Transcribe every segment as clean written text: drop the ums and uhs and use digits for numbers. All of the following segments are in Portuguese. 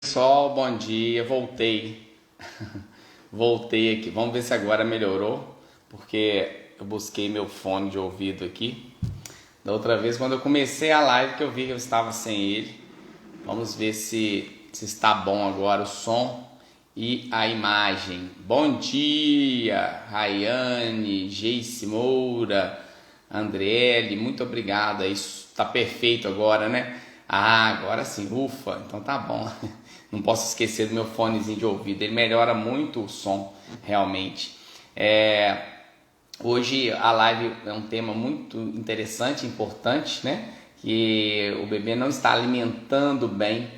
Pessoal, bom dia, voltei. Voltei aqui. Vamos ver se agora melhorou, porque eu busquei meu fone de ouvido aqui. Da outra vez, quando eu comecei a live, que eu vi que eu estava sem ele. Vamos ver se está bom agora o som e a imagem. Bom dia, Rayane, Geice Moura, Andriele, muito obrigado. Isso está perfeito agora, né? Ah, agora sim, ufa, então tá bom. Não posso esquecer do meu fonezinho de ouvido, ele melhora muito o som, realmente. Hoje a live é um tema muito interessante, importante, né? Que o bebê não está alimentando bem.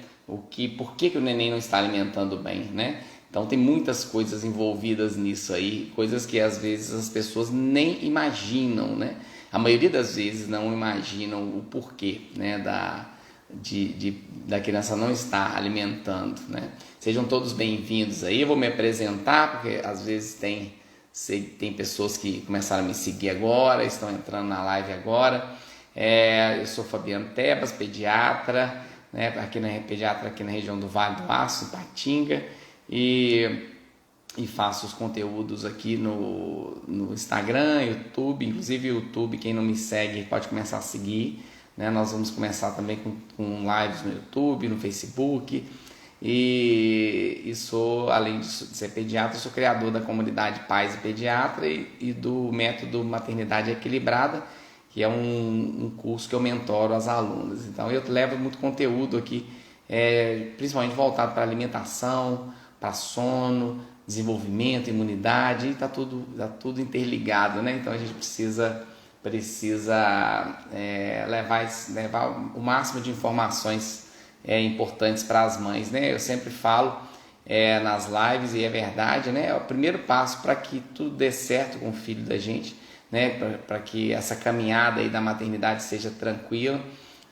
Por que o neném não está alimentando bem, né? Então tem muitas coisas envolvidas nisso aí, coisas que às vezes as pessoas nem imaginam, né? A maioria das vezes não imaginam o porquê, né? Da criança não estar alimentando, né? Sejam todos bem-vindos aí. Eu vou me apresentar porque às vezes tem pessoas que começaram a me seguir agora, estão entrando na live agora. Eu sou Fabiano Tebas, pediatra, né? Pediatra aqui na região do Vale do Aço, em Patinga, e faço os conteúdos aqui no Instagram, YouTube. Inclusive YouTube, quem não me segue pode começar a seguir, né? Nós vamos começar também com lives no YouTube, no Facebook. E sou, além de ser pediatra, sou criador da comunidade Pais e Pediatra e do método Maternidade Equilibrada, que é um curso que eu mentoro as alunas. Então eu levo muito conteúdo aqui, principalmente voltado para alimentação, para sono, desenvolvimento, imunidade, e está tudo interligado, né? Então a gente precisa levar o máximo de informações importantes para as mães, né? Eu sempre falo nas lives, e é verdade, né? O primeiro passo para que tudo dê certo com o filho da gente, né? Para que essa caminhada aí da maternidade seja tranquila,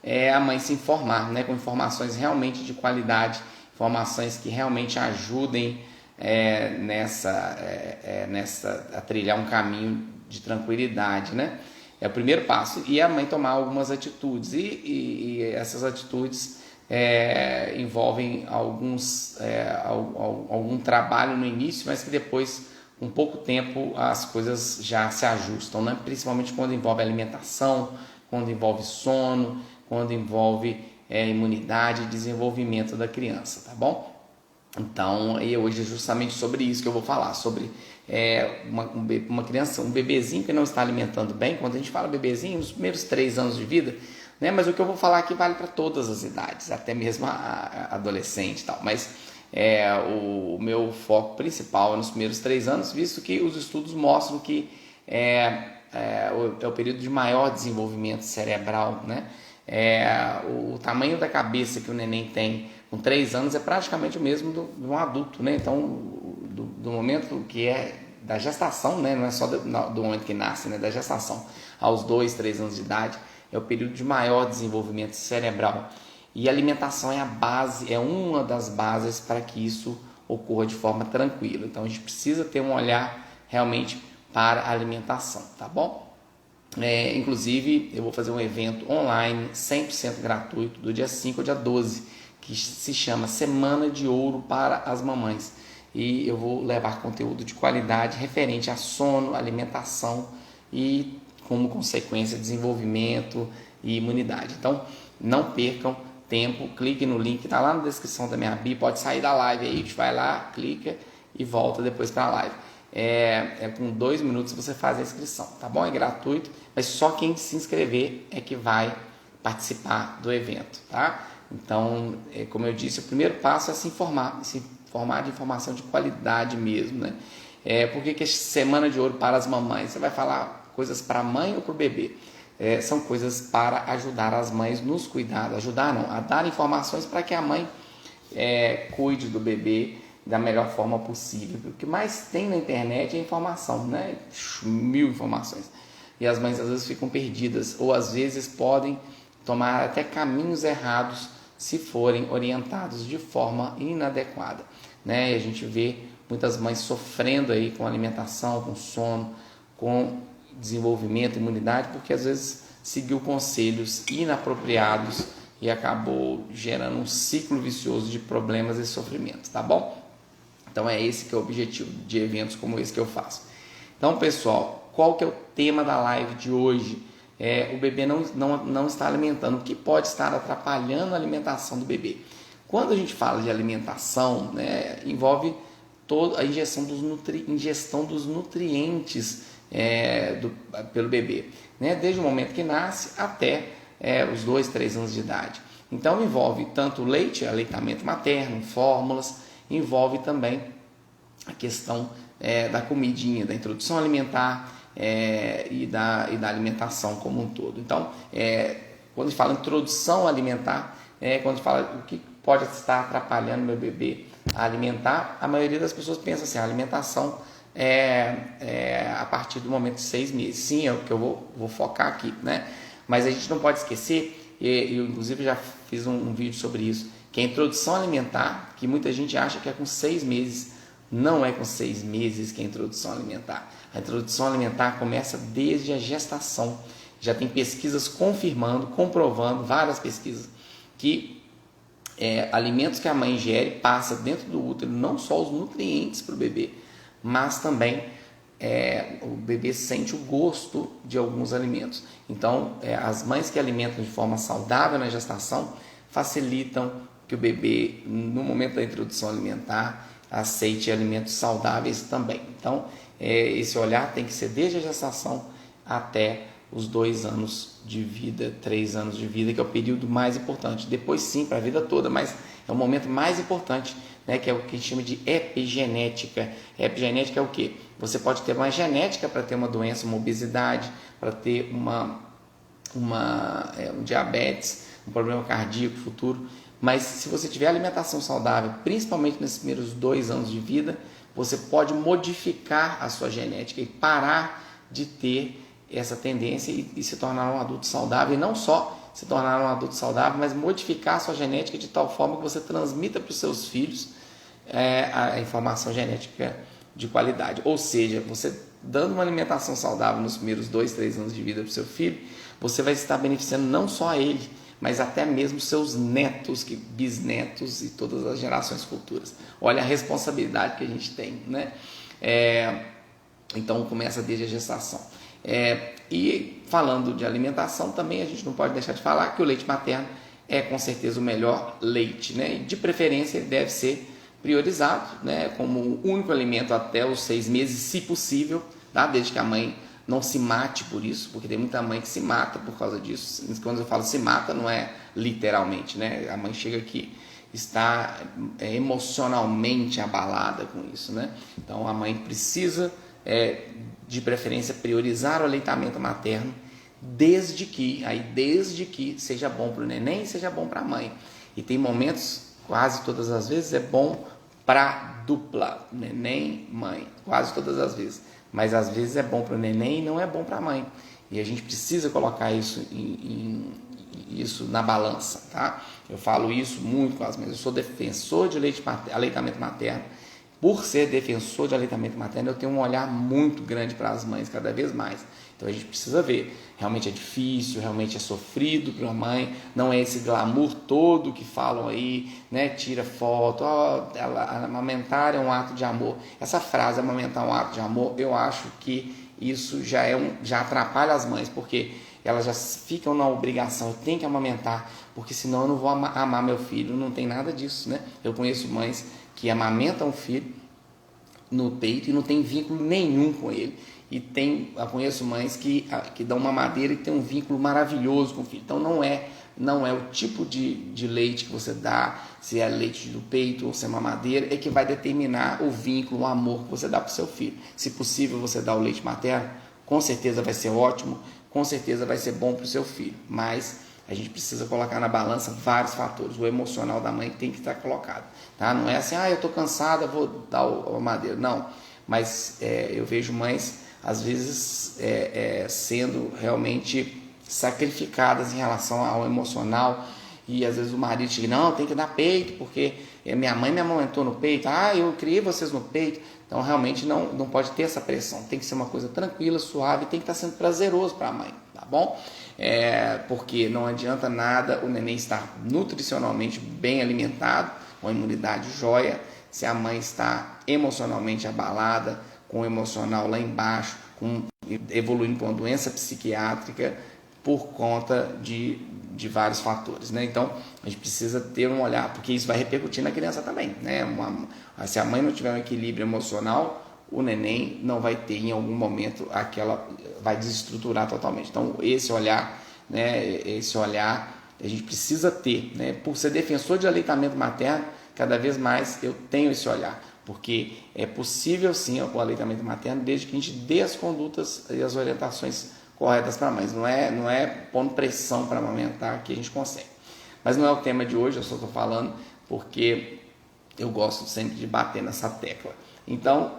é a mãe se informar, né? Com informações realmente de qualidade, informações que realmente ajudem a trilhar um caminho de tranquilidade, né? É o primeiro passo. E a mãe tomar algumas atitudes, e essas atitudes envolvem algum trabalho no início, mas que depois, com pouco tempo, as coisas já se ajustam, né? Principalmente quando envolve alimentação, quando envolve sono, quando envolve imunidade e desenvolvimento da criança, tá bom? Então, e hoje é justamente sobre isso que eu vou falar, sobre uma criança, um bebezinho que não está alimentando bem. Quando a gente fala bebezinho, nos primeiros 3 anos de vida, né? Mas o que eu vou falar aqui vale para todas as idades, até mesmo a adolescente e tal. Mas o meu foco principal é nos primeiros 3 anos, visto que os estudos mostram que é o período de maior desenvolvimento cerebral, né? O tamanho da cabeça que o neném tem com 3 anos é praticamente o mesmo de um adulto, né? Então, do momento que da gestação, né? Não é só do momento que nasce, né? Da gestação aos 2, 3 anos de idade, é o período de maior desenvolvimento cerebral. E a alimentação é a base, é uma das bases para que isso ocorra de forma tranquila. Então, a gente precisa ter um olhar realmente para a alimentação, tá bom? Inclusive, eu vou fazer um evento online 100% gratuito do dia 5 ao dia 12, que se chama Semana de Ouro para as Mamães. E eu vou levar conteúdo de qualidade referente a sono, alimentação e, como consequência, desenvolvimento e imunidade. Então, não percam tempo, clique no link, está lá na descrição da minha bio, pode sair da live aí, vai lá, clica e volta depois para a live. Com 2 minutos você faz a inscrição, tá bom? É gratuito, mas só quem se inscrever é que vai participar do evento, tá? Então, como eu disse, o primeiro passo é se informar de informação de qualidade mesmo, né? Por que Semana de Ouro para as mamães? Você vai falar coisas para a mãe ou para o bebê? São coisas para ajudar as mães nos cuidados, a dar informações para que a mãe cuide do bebê da melhor forma possível. O que mais tem na internet é informação, né? 1000 informações. E as mães às vezes ficam perdidas, ou às vezes podem tomar até caminhos errados se forem orientados de forma inadequada, né? E a gente vê muitas mães sofrendo aí com alimentação, com sono, com desenvolvimento, imunidade, porque às vezes seguiu conselhos inapropriados e acabou gerando um ciclo vicioso de problemas e sofrimentos, tá bom? Então é esse que é o objetivo de eventos como esse que eu faço. Então, pessoal, qual que é o tema da live de hoje? O bebê não está alimentando, o que pode estar atrapalhando a alimentação do bebê. Quando a gente fala de alimentação, né, envolve toda a ingestão dos nutrientes pelo bebê, né, desde o momento que nasce até os 2, 3 anos de idade. Então envolve tanto leite, aleitamento materno, fórmulas, envolve também a questão da comidinha, da introdução alimentar e da alimentação como um todo. Então, quando a gente fala introdução alimentar, quando a gente fala o que pode estar atrapalhando meu bebê a alimentar, a maioria das pessoas pensa assim, a alimentação a partir do momento de 6 meses. Sim, é o que eu vou focar aqui, né? Mas a gente não pode esquecer, eu inclusive já fiz um vídeo sobre isso, que a introdução alimentar, que muita gente acha que é com 6 meses, não é com 6 meses que é a introdução alimentar. A introdução alimentar começa desde a gestação. Já tem pesquisas confirmando, comprovando, várias pesquisas, que alimentos que a mãe ingere passa dentro do útero não só os nutrientes para o bebê, mas também o bebê sente o gosto de alguns alimentos. Então, as mães que alimentam de forma saudável na gestação facilitam que o bebê, no momento da introdução alimentar, aceite alimentos saudáveis também. Então, esse olhar tem que ser desde a gestação até os 2 anos de vida, 3 anos de vida, que é o período mais importante. Depois sim, para a vida toda, mas é o momento mais importante, né, que é o que a gente chama de epigenética. Epigenética é o quê? Você pode ter uma genética para ter uma doença, uma obesidade, para ter um diabetes, um problema cardíaco futuro, mas se você tiver alimentação saudável, principalmente nesses primeiros 2 anos de vida, você pode modificar a sua genética e parar de ter essa tendência e se tornar um adulto saudável, e não só se tornar um adulto saudável, mas modificar a sua genética de tal forma que você transmita para os seus filhos a informação genética de qualidade. Ou seja, você dando uma alimentação saudável nos primeiros 2, 3 anos de vida para o seu filho, você vai estar beneficiando não só a ele, mas até mesmo seus netos, bisnetos e todas as gerações futuras. Olha a responsabilidade que a gente tem, né? Então começa desde a gestação. E falando de alimentação, também a gente não pode deixar de falar que o leite materno é com certeza o melhor leite, né? E de preferência ele deve ser priorizado, né, como o único alimento até os 6 meses, se possível, tá? Desde que a mãe não se mate por isso, porque tem muita mãe que se mata por causa disso. Quando eu falo se mata, não é literalmente, né? A mãe chega aqui, está emocionalmente abalada com isso, né? Então a mãe precisa, de preferência, priorizar o aleitamento materno, desde que seja bom para o neném e seja bom para a mãe. E tem momentos, quase todas as vezes, é bom para dupla, neném, mãe, quase todas as vezes. Mas às vezes é bom para o neném e não é bom para a mãe. E a gente precisa colocar isso isso na balança, tá? Eu falo isso muito com as mães. Eu sou defensor de aleitamento materno. Por ser defensor de aleitamento materno, eu tenho um olhar muito grande para as mães, cada vez mais. Então a gente precisa ver, realmente é difícil, realmente é sofrido para a mãe, não é esse glamour todo que falam aí, né? Tira foto, amamentar é um ato de amor. Essa frase, amamentar é um ato de amor, eu acho que isso já atrapalha as mães, porque elas já ficam na obrigação, eu tenho que amamentar, porque senão eu não vou amar meu filho. Não tem nada disso, né? Eu conheço mães que amamentam o filho no peito e não tem vínculo nenhum com ele. E eu conheço mães que dão mamadeira e tem um vínculo maravilhoso com o filho. Então não é o tipo de leite que você dá, se é leite do peito ou se é mamadeira, é que vai determinar o vínculo, o amor que você dá para o seu filho. Se possível você dá o leite materno, com certeza vai ser ótimo, com certeza vai ser bom para o seu filho. Mas a gente precisa colocar na balança vários fatores. O emocional da mãe tem que estar colocado, tá? Não é assim, eu estou cansada, vou dar a mamadeira. Não, mas eu vejo mães, às vezes, sendo realmente sacrificadas em relação ao emocional. E às vezes o marido diz, não, tem que dar peito, porque minha mãe me amamentou no peito, eu criei vocês no peito. Então realmente não pode ter essa pressão, tem que ser uma coisa tranquila, suave, tem que estar sendo prazeroso para a mãe, tá bom? Porque não adianta nada o neném estar nutricionalmente bem alimentado, com a imunidade jóia, se a mãe está emocionalmente abalada, com o emocional lá embaixo, evoluindo com uma doença psiquiátrica por conta de vários fatores, né? Então, a gente precisa ter um olhar, porque isso vai repercutir na criança também, né? Se a mãe não tiver um equilíbrio emocional, o neném não vai ter em algum momento vai desestruturar totalmente. Então, esse olhar, né? Esse olhar a gente precisa ter, né? Por ser defensor de aleitamento materno, cada vez mais eu tenho esse olhar, porque é possível sim o aleitamento materno desde que a gente dê as condutas e as orientações corretas para a mãe. Não é pondo pressão para amamentar que a gente consegue. Mas não é o tema de hoje, eu só estou falando porque eu gosto sempre de bater nessa tecla. Então,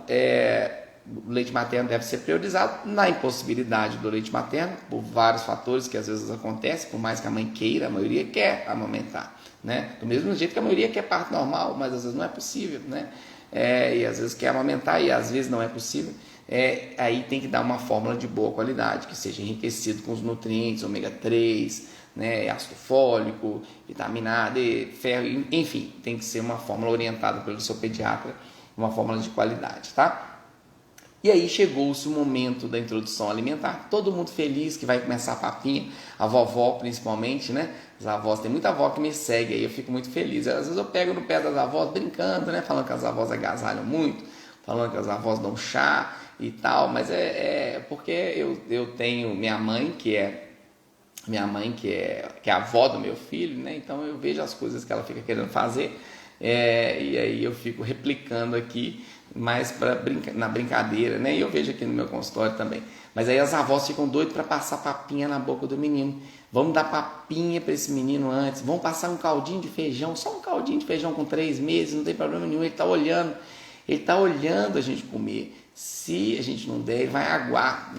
o leite materno deve ser priorizado na impossibilidade do leite materno, por vários fatores que às vezes acontecem, por mais que a mãe queira, a maioria quer amamentar, né? Do mesmo jeito que a maioria quer parto normal, mas às vezes não é possível, né? E às vezes quer amamentar e às vezes não é possível. Aí tem que dar uma fórmula de boa qualidade, que seja enriquecido com os nutrientes, ômega 3, né, ácido fólico, vitamina A, D, ferro, enfim, tem que ser uma fórmula orientada pelo seu pediatra, uma fórmula de qualidade, tá? E aí chegou-se o momento da introdução alimentar, todo mundo feliz que vai começar a papinha, a vovó principalmente, né? As avós, tem muita avó que me segue aí, eu fico muito feliz. Às vezes eu pego no pé das avós brincando, né? Falando que as avós agasalham muito, falando que as avós dão chá e tal, mas porque eu tenho minha mãe que é a avó do meu filho, né? Então eu vejo as coisas que ela fica querendo fazer, e aí eu fico replicando aqui mais na brincadeira, né? E eu vejo aqui no meu consultório também. Mas aí as avós ficam doidas para passar papinha na boca do menino. Vamos dar papinha para esse menino antes. Vamos passar um caldinho de feijão, só um caldinho de feijão com 3 meses, não tem problema nenhum. Ele está olhando a gente comer. Se a gente não der, ele vai aguar.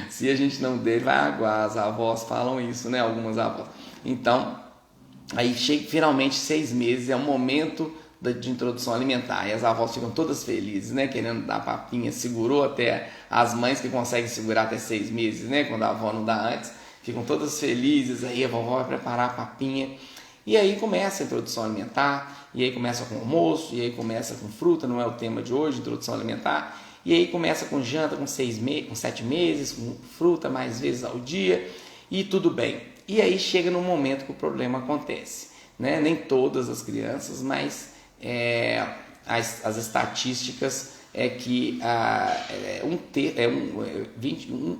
Se a gente não der, ele vai aguar. As avós falam isso, né? Algumas avós. Então, aí chega finalmente 6 meses, é o momento de introdução alimentar, e as avós ficam todas felizes, né, querendo dar papinha, segurou até as mães que conseguem segurar até 6 meses, né, quando a avó não dá antes, ficam todas felizes, aí a vovó vai preparar a papinha, e aí começa a introdução alimentar, e aí começa com almoço, e aí começa com fruta, não é o tema de hoje, introdução alimentar, e aí começa com janta com 7 meses, com fruta mais vezes ao dia, e tudo bem. E aí chega no momento que o problema acontece, né, nem todas as crianças, mas as estatísticas é que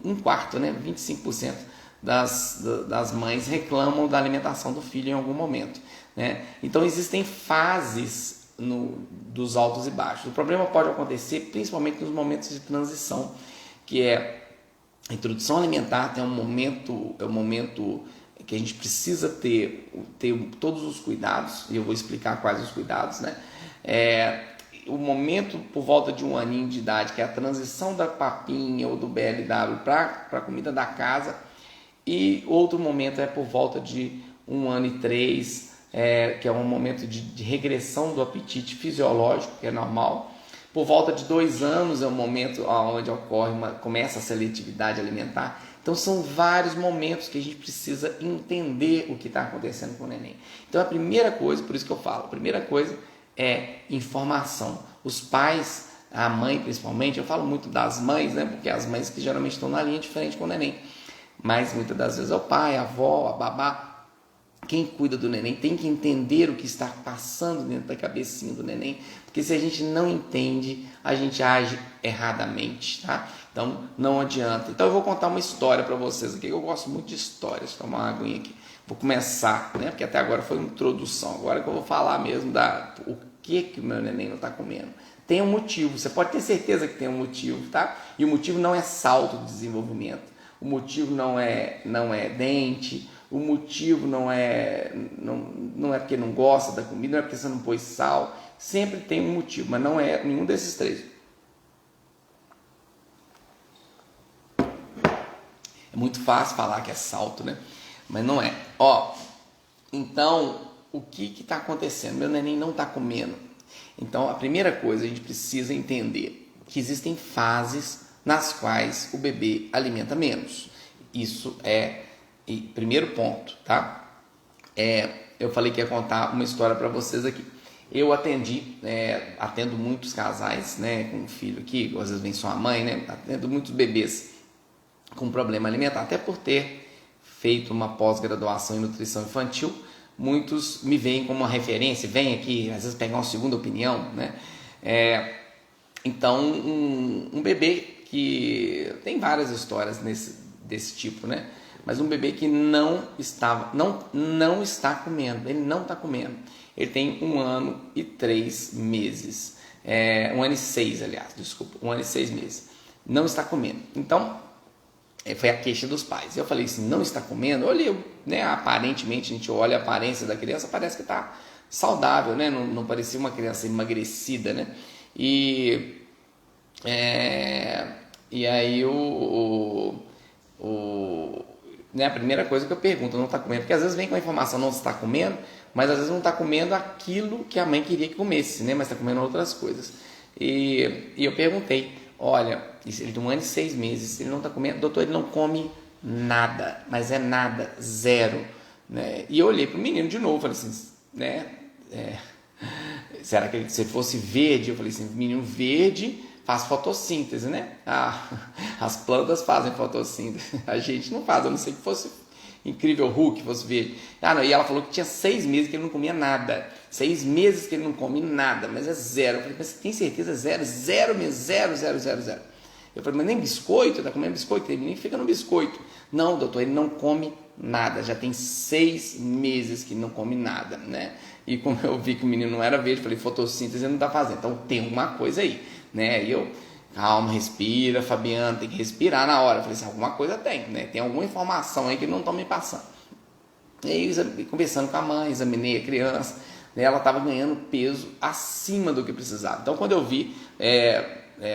um quarto, né, 25% das mães reclamam da alimentação do filho em algum momento, né? Então existem fases dos altos e baixos. O problema pode acontecer principalmente nos momentos de transição, que é a introdução alimentar, é um momento que a gente precisa ter todos os cuidados, e eu vou explicar quais os cuidados, né? O momento por volta de 1 aninho de idade, que é a transição da papinha ou do BLW para a comida da casa, e outro momento é por volta de 1 ano e 3, que é um momento de regressão do apetite fisiológico, que é normal. Por volta de 2 anos é o momento onde começa a seletividade alimentar. Então são vários momentos que a gente precisa entender o que está acontecendo com o neném. Então a primeira coisa, por isso que eu falo, a primeira coisa é informação. Os pais, a mãe principalmente, eu falo muito das mães, né? Porque as mães que geralmente estão na linha de frente com o neném. Mas muitas das vezes é o pai, a avó, a babá. Quem cuida do neném tem que entender o que está passando dentro da cabecinha do neném, porque se a gente não entende, a gente age erradamente, tá? Então não adianta. Então eu vou contar uma história para vocês aqui. Eu gosto muito de histórias. Vou tomar uma aguinha aqui. Vou começar, né? Porque até agora foi uma introdução. Agora que eu vou falar mesmo o que o meu neném não está comendo. Tem um motivo. Você pode ter certeza que tem um motivo, tá? E o motivo não é salto de desenvolvimento. O motivo não é dente. O motivo não é porque não gosta da comida, não é porque você não pôs sal. Sempre tem um motivo, mas não é nenhum desses 3. É muito fácil falar que é salto, né? Mas não é. Então, o que está acontecendo? Meu neném não está comendo. Então, a primeira coisa, a gente precisa entender que existem fases nas quais o bebê alimenta menos. Isso é primeiro ponto, tá? Eu falei que ia contar uma história para vocês aqui. Eu atendo muitos casais, né, com um filho aqui, às vezes vem sua mãe, né, atendo muitos bebês com problema alimentar, até por ter feito uma pós-graduação em nutrição infantil, muitos me veem como uma referência, vêm aqui, às vezes pegar uma segunda opinião, né? Então, um bebê que tem várias histórias desse tipo, né? Mas um bebê que não está comendo, ele não está comendo. Ele tem 1 ano e 3 meses, 1 ano e 6, aliás, desculpa, 1 ano e 6 meses, não está comendo. Então, foi a queixa dos pais. Eu falei assim, não está comendo? Olha, né, aparentemente, a gente olha a aparência da criança, parece que está saudável, né? Não parecia uma criança emagrecida, né? E aí né, a primeira coisa que eu pergunto, não está comendo? Porque às vezes vem com a informação, não está comendo, mas às vezes não está comendo aquilo que a mãe queria que comesse, né? Mas está comendo outras coisas. E eu perguntei, olha, ele tem 1 ano e 6 meses, ele não está comendo, doutor, ele não come nada, mas é nada, zero, né? E eu olhei para o menino de novo, falei assim, né? Será que se ele fosse verde? Eu falei assim, menino verde faz fotossíntese, né? As plantas fazem fotossíntese, a gente não faz, a não ser que fosse incrível Hulk, fosse verde. Não, e ela falou que tinha 6 meses que ele não comia nada, 6 meses que ele não come nada, mas é zero. Eu falei, mas você tem certeza? Zero mesmo, zero. Eu falei, mas nem biscoito? Tá comendo biscoito? Ele nem fica no biscoito. Não, doutor, ele não come nada, já tem 6 meses que não come nada, né? E como eu vi que o menino não era verde, eu falei, fotossíntese ele não tá fazendo, então tem uma coisa aí, né? E eu, calma, respira, Fabiano, tem que respirar na hora. Eu falei assim, alguma coisa tem, né? Tem alguma informação aí que não estão me passando. E aí, conversando com a mãe, examinei a criança, né? Ela estava ganhando peso acima do que precisava. Então, quando eu vi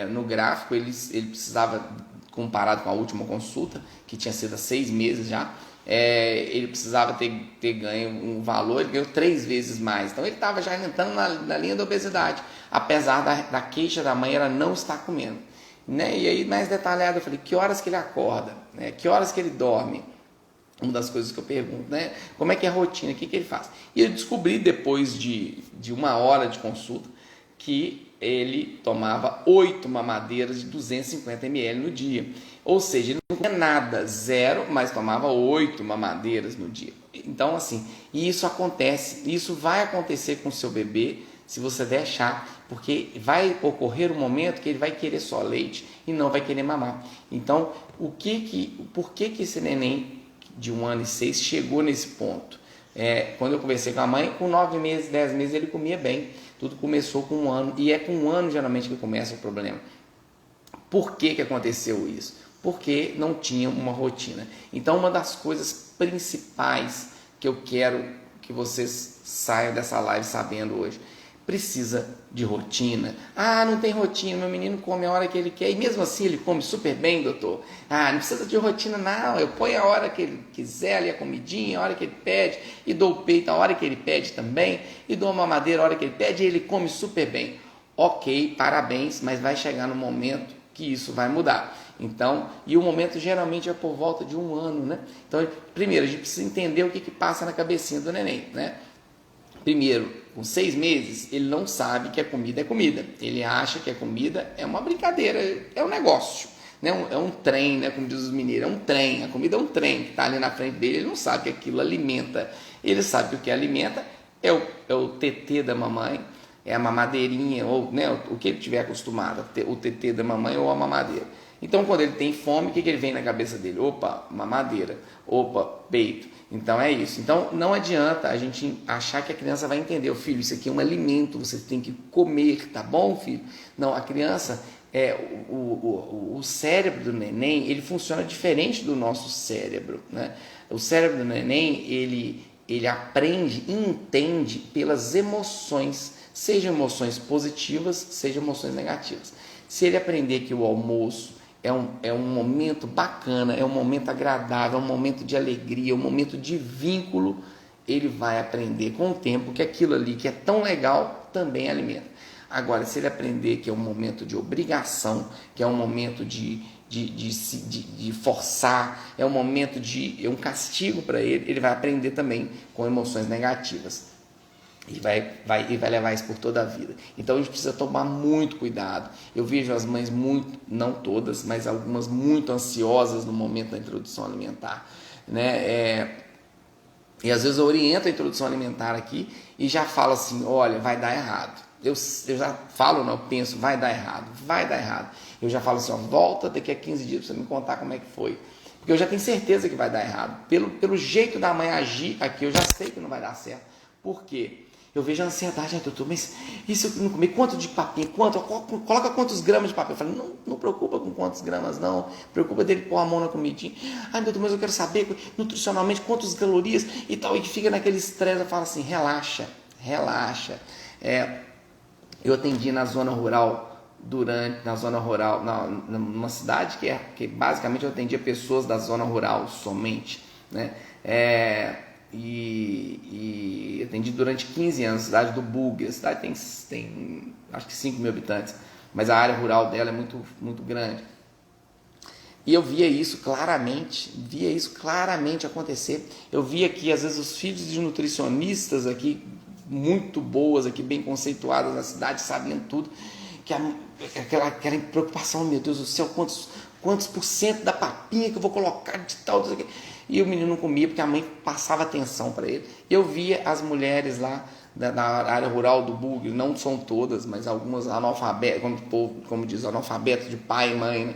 no gráfico, ele precisava, comparado com a última consulta, que tinha sido há 6 meses já, ele precisava ter ganho um valor, ele ganhou 3 vezes mais. Então ele estava já entrando na linha da obesidade, apesar da queixa da mãe, ela não está comendo, né? E aí, mais detalhado, eu falei, que horas que ele acorda, né? Que horas que ele dorme? Uma das coisas que eu pergunto, né? Como é que é a rotina, o que ele faz? E eu descobri depois de 1 hora de consulta que ele tomava 8 mamadeiras de 250 ml no dia. Ou seja, ele não comia nada, zero, mas tomava 8 mamadeiras no dia. Então, assim, isso acontece, isso vai acontecer com o seu bebê se você deixar, porque vai ocorrer um momento que ele vai querer só leite e não vai querer mamar. Então, por que esse neném de 1 ano e 6 chegou nesse ponto? Quando eu conversei com a mãe, com 9 meses, 10 meses ele comia bem. Tudo começou com 1 ano, e é com 1 ano geralmente que começa o problema. Por que aconteceu isso? Porque não tinha uma rotina. Então, uma das coisas principais que eu quero que vocês saiam dessa live sabendo hoje, precisa de rotina. Não tem rotina, meu menino come a hora que ele quer, e mesmo assim ele come super bem, doutor. Não precisa de rotina não, eu ponho a hora que ele quiser ali a comidinha, a hora que ele pede, e dou o peito a hora que ele pede também, e dou uma mamadeira a hora que ele pede, e ele come super bem. Ok, parabéns, mas vai chegar no momento que isso vai mudar. Então, e o momento geralmente é por volta de 1 ano, né? Então, primeiro, a gente precisa entender o que passa na cabecinha do neném, né? Primeiro, com 6 meses, ele não sabe que a comida é comida. Ele acha que a comida é uma brincadeira, é um negócio, né? É um trem, né? Como diz os mineiros, é um trem. A comida é um trem que está ali na frente dele, ele não sabe que aquilo alimenta. Ele sabe que o que alimenta é o tetê da mamãe, é a mamadeirinha, ou né, o que ele tiver acostumado, o tetê da mamãe ou a mamadeira. Então, quando ele tem fome, o que ele vem na cabeça dele? Opa, mamadeira. Opa, peito. Então, é isso. Então, não adianta a gente achar que a criança vai entender. Filho, isso aqui é um alimento, você tem que comer, tá bom, filho? Não, a criança, o cérebro do neném, ele funciona diferente do nosso cérebro, né? O cérebro do neném, ele aprende e entende pelas emoções, sejam emoções positivas, sejam emoções negativas. Se ele aprender que o almoço é um momento bacana, é um momento agradável, é um momento de alegria, é um momento de vínculo, ele vai aprender com o tempo que aquilo ali que é tão legal também alimenta. Agora, se ele aprender que é um momento de obrigação, que é um momento de de forçar, é um momento é um castigo para ele, ele vai aprender também com emoções negativas. E vai levar isso por toda a vida. Então a gente precisa tomar muito cuidado. Eu vejo as mães muito, não todas, mas algumas muito ansiosas no momento da introdução alimentar, né? E às vezes eu oriento a introdução alimentar aqui e já falo assim, olha, vai dar errado. Eu já falo, não, eu penso, vai dar errado. Eu já falo assim, ó, volta daqui a 15 dias para você me contar como é que foi. Porque eu já tenho certeza que vai dar errado. Pelo jeito da mãe agir aqui, eu já sei que não vai dar certo. Por quê? Eu vejo a ansiedade, doutor, mas isso eu não comi, quanto de papinha, coloca quantos gramas de papinha? Eu falo, não preocupa com quantos gramas não, preocupa dele pôr a mão na comidinha. Ai, doutor, mas eu quero saber nutricionalmente quantas calorias e tal, e que fica naquele estresse. Eu falo assim, relaxa. Eu atendi na zona rural, numa cidade que basicamente eu atendia pessoas da zona rural somente, né? E atendi durante 15 anos, a cidade do Bug. A cidade tem acho que 5 mil habitantes, mas a área rural dela é muito, muito grande. E eu via isso claramente acontecer. Eu via que às vezes os filhos de nutricionistas aqui, muito boas aqui, bem conceituadas na cidade, sabiam tudo, que aquela preocupação, meu Deus do céu, quantos por cento da papinha que eu vou colocar de tal, disso aqui. E o menino não comia porque a mãe passava atenção para ele. Eu via as mulheres lá na área rural do Bugre, não são todas, mas algumas analfabetas, como diz, analfabetas de pai e mãe, né?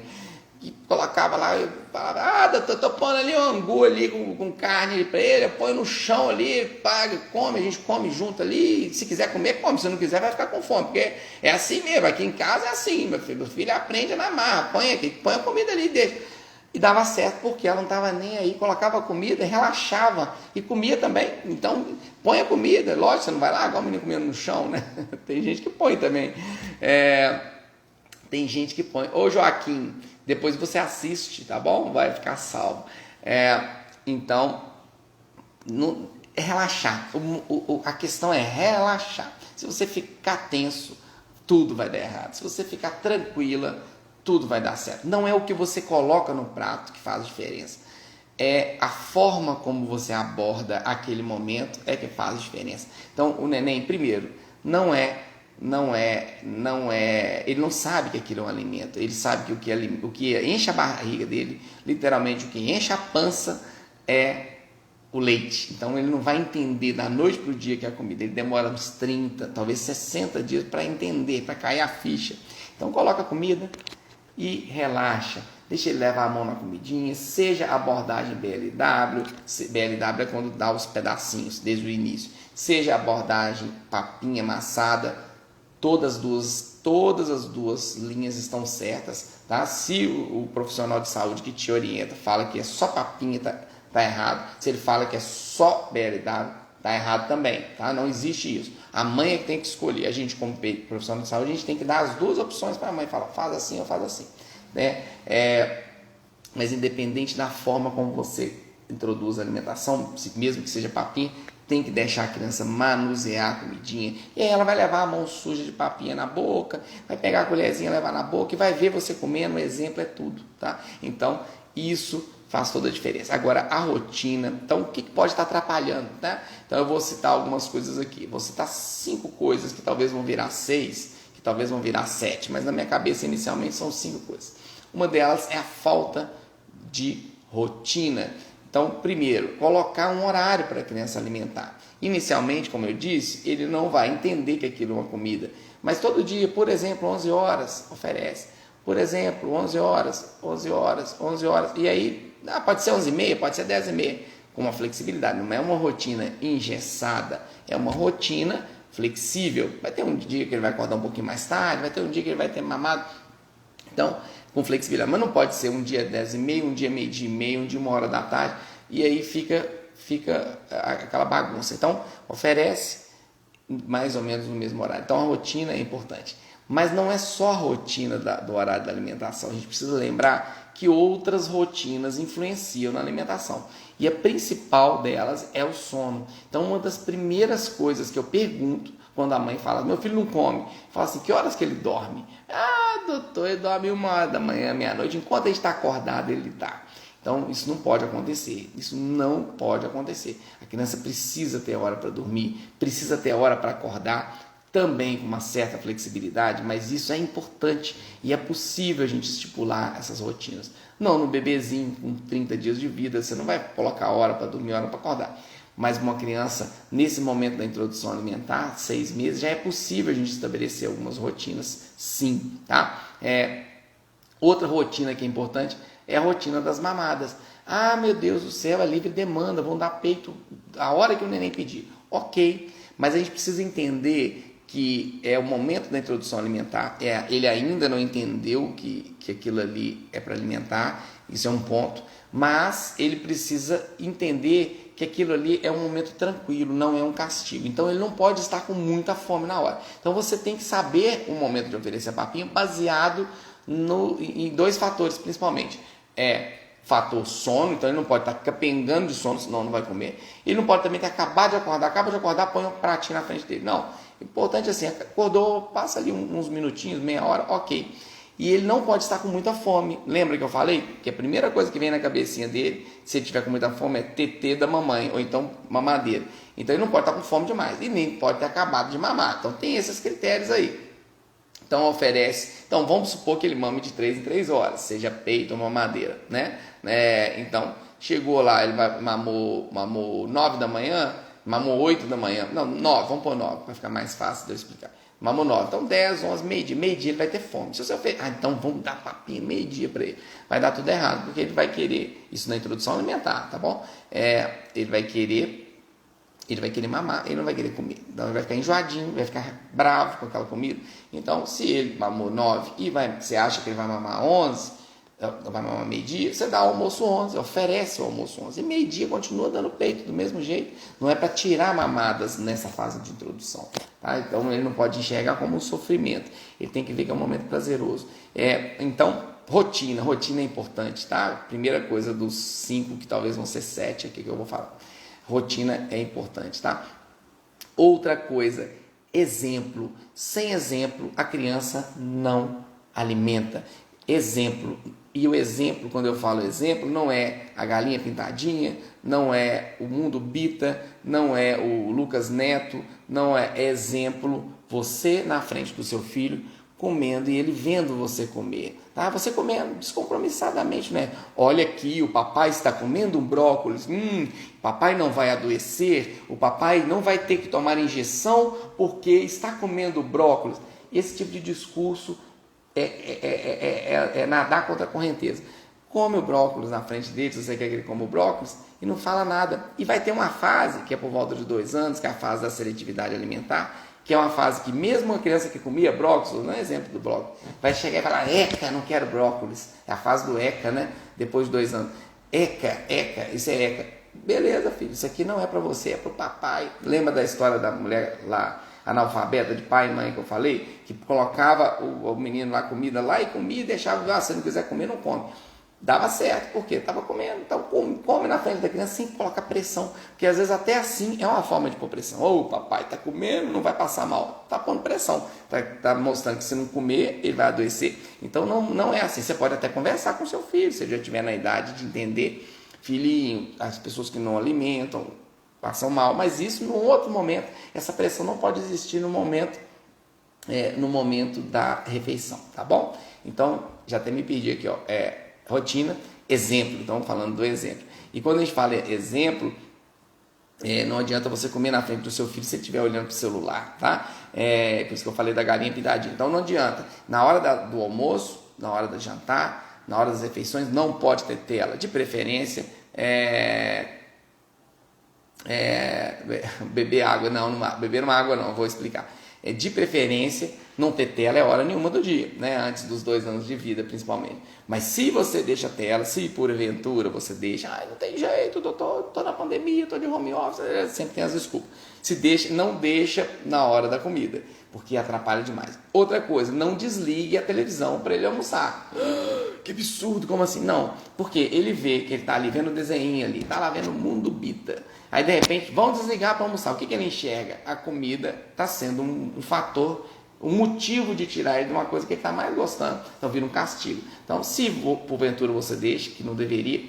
Que colocava lá, eu falava, doutor, tô pondo ali um angu ali com carne ali para ele, eu ponho no chão ali, paga, come, a gente come junto ali, se quiser comer, come, se não quiser vai ficar com fome, porque é assim mesmo, aqui em casa é assim, meu filho aprende na marra, põe a comida ali e deixa. E dava certo porque ela não estava nem aí, colocava a comida, relaxava e comia também. Então, põe a comida, lógico, você não vai lá igual o menino comendo no chão, né? Tem gente que põe também. Tem gente que põe. Ô Joaquim, depois você assiste, tá bom? Vai ficar salvo. Então, relaxar. A questão é relaxar. Se você ficar tenso, tudo vai dar errado. Se você ficar tranquila, tudo vai dar certo. Não é o que você coloca no prato que faz diferença. É a forma como você aborda aquele momento é que faz diferença. Então, o neném, primeiro, ele não sabe que aquilo é um alimento. Ele sabe que o que enche a barriga dele, literalmente o que enche a pança é o leite. Então ele não vai entender da noite para o dia que é a comida. Ele demora uns 30, talvez 60 dias para entender, para cair a ficha. Então coloca a comida e relaxa, deixa ele levar a mão na comidinha, seja a abordagem BLW é quando dá os pedacinhos desde o início, seja a abordagem papinha amassada, todas as duas linhas estão certas, tá? Se o profissional de saúde que te orienta fala que é só papinha, tá errado. Se ele fala que é só BLW, tá errado também, tá? Não existe isso. A mãe é que tem que escolher. A gente, como profissional de saúde, a gente tem que dar as duas opções para a mãe. Fala, faz assim ou faz assim, né? Mas independente da forma como você introduz a alimentação, mesmo que seja papinha, tem que deixar a criança manusear a comidinha. E aí ela vai levar a mão suja de papinha na boca, vai pegar a colherzinha, levar na boca e vai ver você comendo. O exemplo é tudo, tá? Então, isso faz toda a diferença. Agora, a rotina, então o que pode estar atrapalhando, né? Então eu vou citar algumas coisas aqui. Vou citar 5 coisas que talvez vão virar 6, que talvez vão virar 7, mas na minha cabeça inicialmente são 5 coisas. Uma delas é a falta de rotina. Então, primeiro, colocar um horário para a criança alimentar. Inicialmente, como eu disse, ele não vai entender que aquilo é uma comida, mas todo dia, por exemplo, 11 horas, oferece. Por exemplo, 11 horas, e aí pode ser 11h30, pode ser 10h30, com uma flexibilidade. Não é uma rotina engessada, é uma rotina flexível. Vai ter um dia que ele vai acordar um pouquinho mais tarde, vai ter um dia que ele vai ter mamado. Então, com flexibilidade, mas não pode ser um dia 10h30, um dia 12h30, um dia 1h da tarde, e aí fica aquela bagunça. Então, oferece mais ou menos no mesmo horário. Então, a rotina é importante. Mas não é só a rotina do horário da alimentação. A gente precisa lembrar que outras rotinas influenciam na alimentação. E a principal delas é o sono. Então, uma das primeiras coisas que eu pergunto quando a mãe fala, meu filho não come, fala assim, que horas que ele dorme? Ah, doutor, ele dorme 1h da manhã, meia-noite, enquanto a gente está acordado, ele está. Então, isso não pode acontecer, isso não pode acontecer. A criança precisa ter hora para dormir, precisa ter hora para acordar, também com uma certa flexibilidade, mas isso é importante e é possível a gente estipular essas rotinas. Não no bebezinho com 30 dias de vida, você não vai colocar hora para dormir, hora para acordar. Mas uma criança, nesse momento da introdução alimentar, 6 meses, já é possível a gente estabelecer algumas rotinas, sim, tá? Outra rotina que é importante é a rotina das mamadas. Ah, meu Deus do céu, é livre demanda, vão dar peito a hora que o neném pedir. Ok, mas a gente precisa entender que é o momento da introdução alimentar, ele ainda não entendeu que aquilo ali é para alimentar, isso é um ponto, mas ele precisa entender que aquilo ali é um momento tranquilo, não é um castigo. Então ele não pode estar com muita fome na hora. Então você tem que saber o momento de oferecer a papinha baseado em 2 fatores principalmente. Fator sono, então ele não pode estar capengando de sono, senão não vai comer. Ele não pode também ter acaba de acordar, põe um pratinho na frente dele. Não, importante assim, acordou, passa ali uns minutinhos, meia hora, ok. E ele não pode estar com muita fome. Lembra que eu falei? Que a primeira coisa que vem na cabecinha dele, se ele tiver com muita fome, é tetê da mamãe, ou então mamadeira. Então ele não pode estar com fome demais, e nem pode ter acabado de mamar. Então tem esses critérios aí. Então oferece, então vamos supor que ele mame de 3 em 3 horas, seja peito ou mamadeira, né? Então chegou lá, ele mamou 9 da manhã, mamou 8 da manhã, não, 9, vamos pôr 9, para ficar mais fácil de eu explicar. Mamou 9, então 10, 11, meio-dia ele vai ter fome. Se você oferecer, então vamos dar papinha meio-dia para ele, vai dar tudo errado, porque ele vai querer, isso na introdução alimentar, tá bom? Ele vai querer mamar, ele não vai querer comer. Então ele vai ficar enjoadinho, vai ficar bravo com aquela comida. Então, se ele mamou 9 e você acha que ele vai mamar 11, vai mamar meio-dia, você dá o almoço 11, oferece o almoço 11. E meio-dia continua dando peito do mesmo jeito. Não é para tirar mamadas nessa fase de introdução. Tá? Então ele não pode enxergar como um sofrimento. Ele tem que ver que é um momento prazeroso. Então, rotina é importante. Tá? Primeira coisa dos 5, que talvez vão ser 7 aqui que eu vou falar. Rotina é importante, tá? Outra coisa, exemplo. Sem exemplo, a criança não alimenta. Exemplo. E o exemplo, quando eu falo exemplo, não é a galinha pintadinha, não é o Mundo Bita, não é o Lucas Neto, não é exemplo. Você na frente do seu filho comendo e ele vendo você comer, tá? Você comendo descompromissadamente, né? Olha aqui, o papai está comendo um brócolis, papai não vai adoecer, o papai não vai ter que tomar injeção porque está comendo brócolis. Esse tipo de discurso é nadar contra a correnteza. Come o brócolis na frente dele, se você quer que ele coma o brócolis, e não fala nada. E vai ter uma fase, que é por volta de 2 anos, que é a fase da seletividade alimentar, que é uma fase que mesmo uma criança que comia brócolis, não é exemplo do brócolis, vai chegar e falar, eca, não quero brócolis. É a fase do eca, né? Depois de 2 anos. Eca, isso é eca. Beleza, filho, isso aqui não é para você, é para o papai. Lembra da história da mulher lá, analfabeta, de pai e mãe que eu falei? Que colocava o menino lá, comida lá e comia e deixava, se não quiser comer, não come. Dava certo, porque estava comendo, então come na frente da criança sem colocar pressão, porque às vezes até assim é uma forma de pôr pressão. O papai está comendo, não vai passar mal, está pondo pressão, está mostrando que se não comer, ele vai adoecer. Então não é assim, você pode até conversar com seu filho, se ele já estiver na idade de entender, filhinho, as pessoas que não alimentam, passam mal, mas isso num outro momento, essa pressão não pode existir no momento da refeição, tá bom? Então, já até me perdi aqui, rotina, exemplo, então falando do exemplo. E quando a gente fala exemplo, não adianta você comer na frente do seu filho se ele estiver olhando para o celular, tá? Por isso que eu falei da galinha pintadinha. Então não adianta, na hora do almoço, na hora do jantar, na hora das refeições, não pode ter tela, de preferência, beber água, beber uma água não, vou explicar. De preferência, não ter tela é hora nenhuma do dia, né? Antes dos 2 anos de vida, principalmente. Mas se você deixa tela, se porventura você deixa, não tem jeito, doutor, estou na pandemia, estou de home office, sempre tem as desculpas. Não deixa na hora da comida, porque atrapalha demais. Outra coisa, não desligue a televisão para ele almoçar. que absurdo, como assim? Não, porque ele vê que ele está ali vendo o desenho ali, está lá vendo o mundo bita. Aí de repente, vão desligar para almoçar. O que ele enxerga? A comida está sendo um fator, um motivo de tirar ele de uma coisa que ele está mais gostando. Então vira um castigo. Então, se porventura você deixa, que não deveria,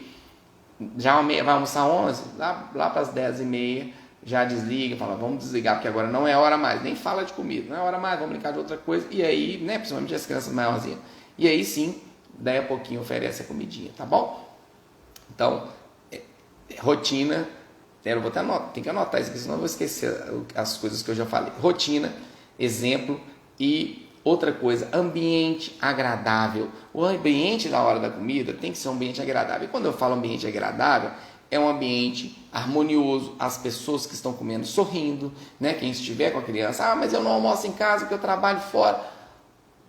já vai almoçar 11, lá para as 10h30, já desliga, fala, vamos desligar, porque agora não é hora mais, nem fala de comida, não é hora mais, vamos brincar de outra coisa, e aí, né, principalmente as crianças maiorzinhas, e aí sim, daí a pouquinho oferece a comidinha, tá bom? Então, rotina, eu vou até anotar, tem que anotar isso aqui, senão eu vou esquecer as coisas que eu já falei. Rotina, exemplo e outra coisa, ambiente agradável. O ambiente na hora da comida tem que ser um ambiente agradável. E quando eu falo ambiente agradável, é um ambiente harmonioso, as pessoas que estão comendo sorrindo, né? Quem estiver com a criança, mas eu não almoço em casa porque eu trabalho fora.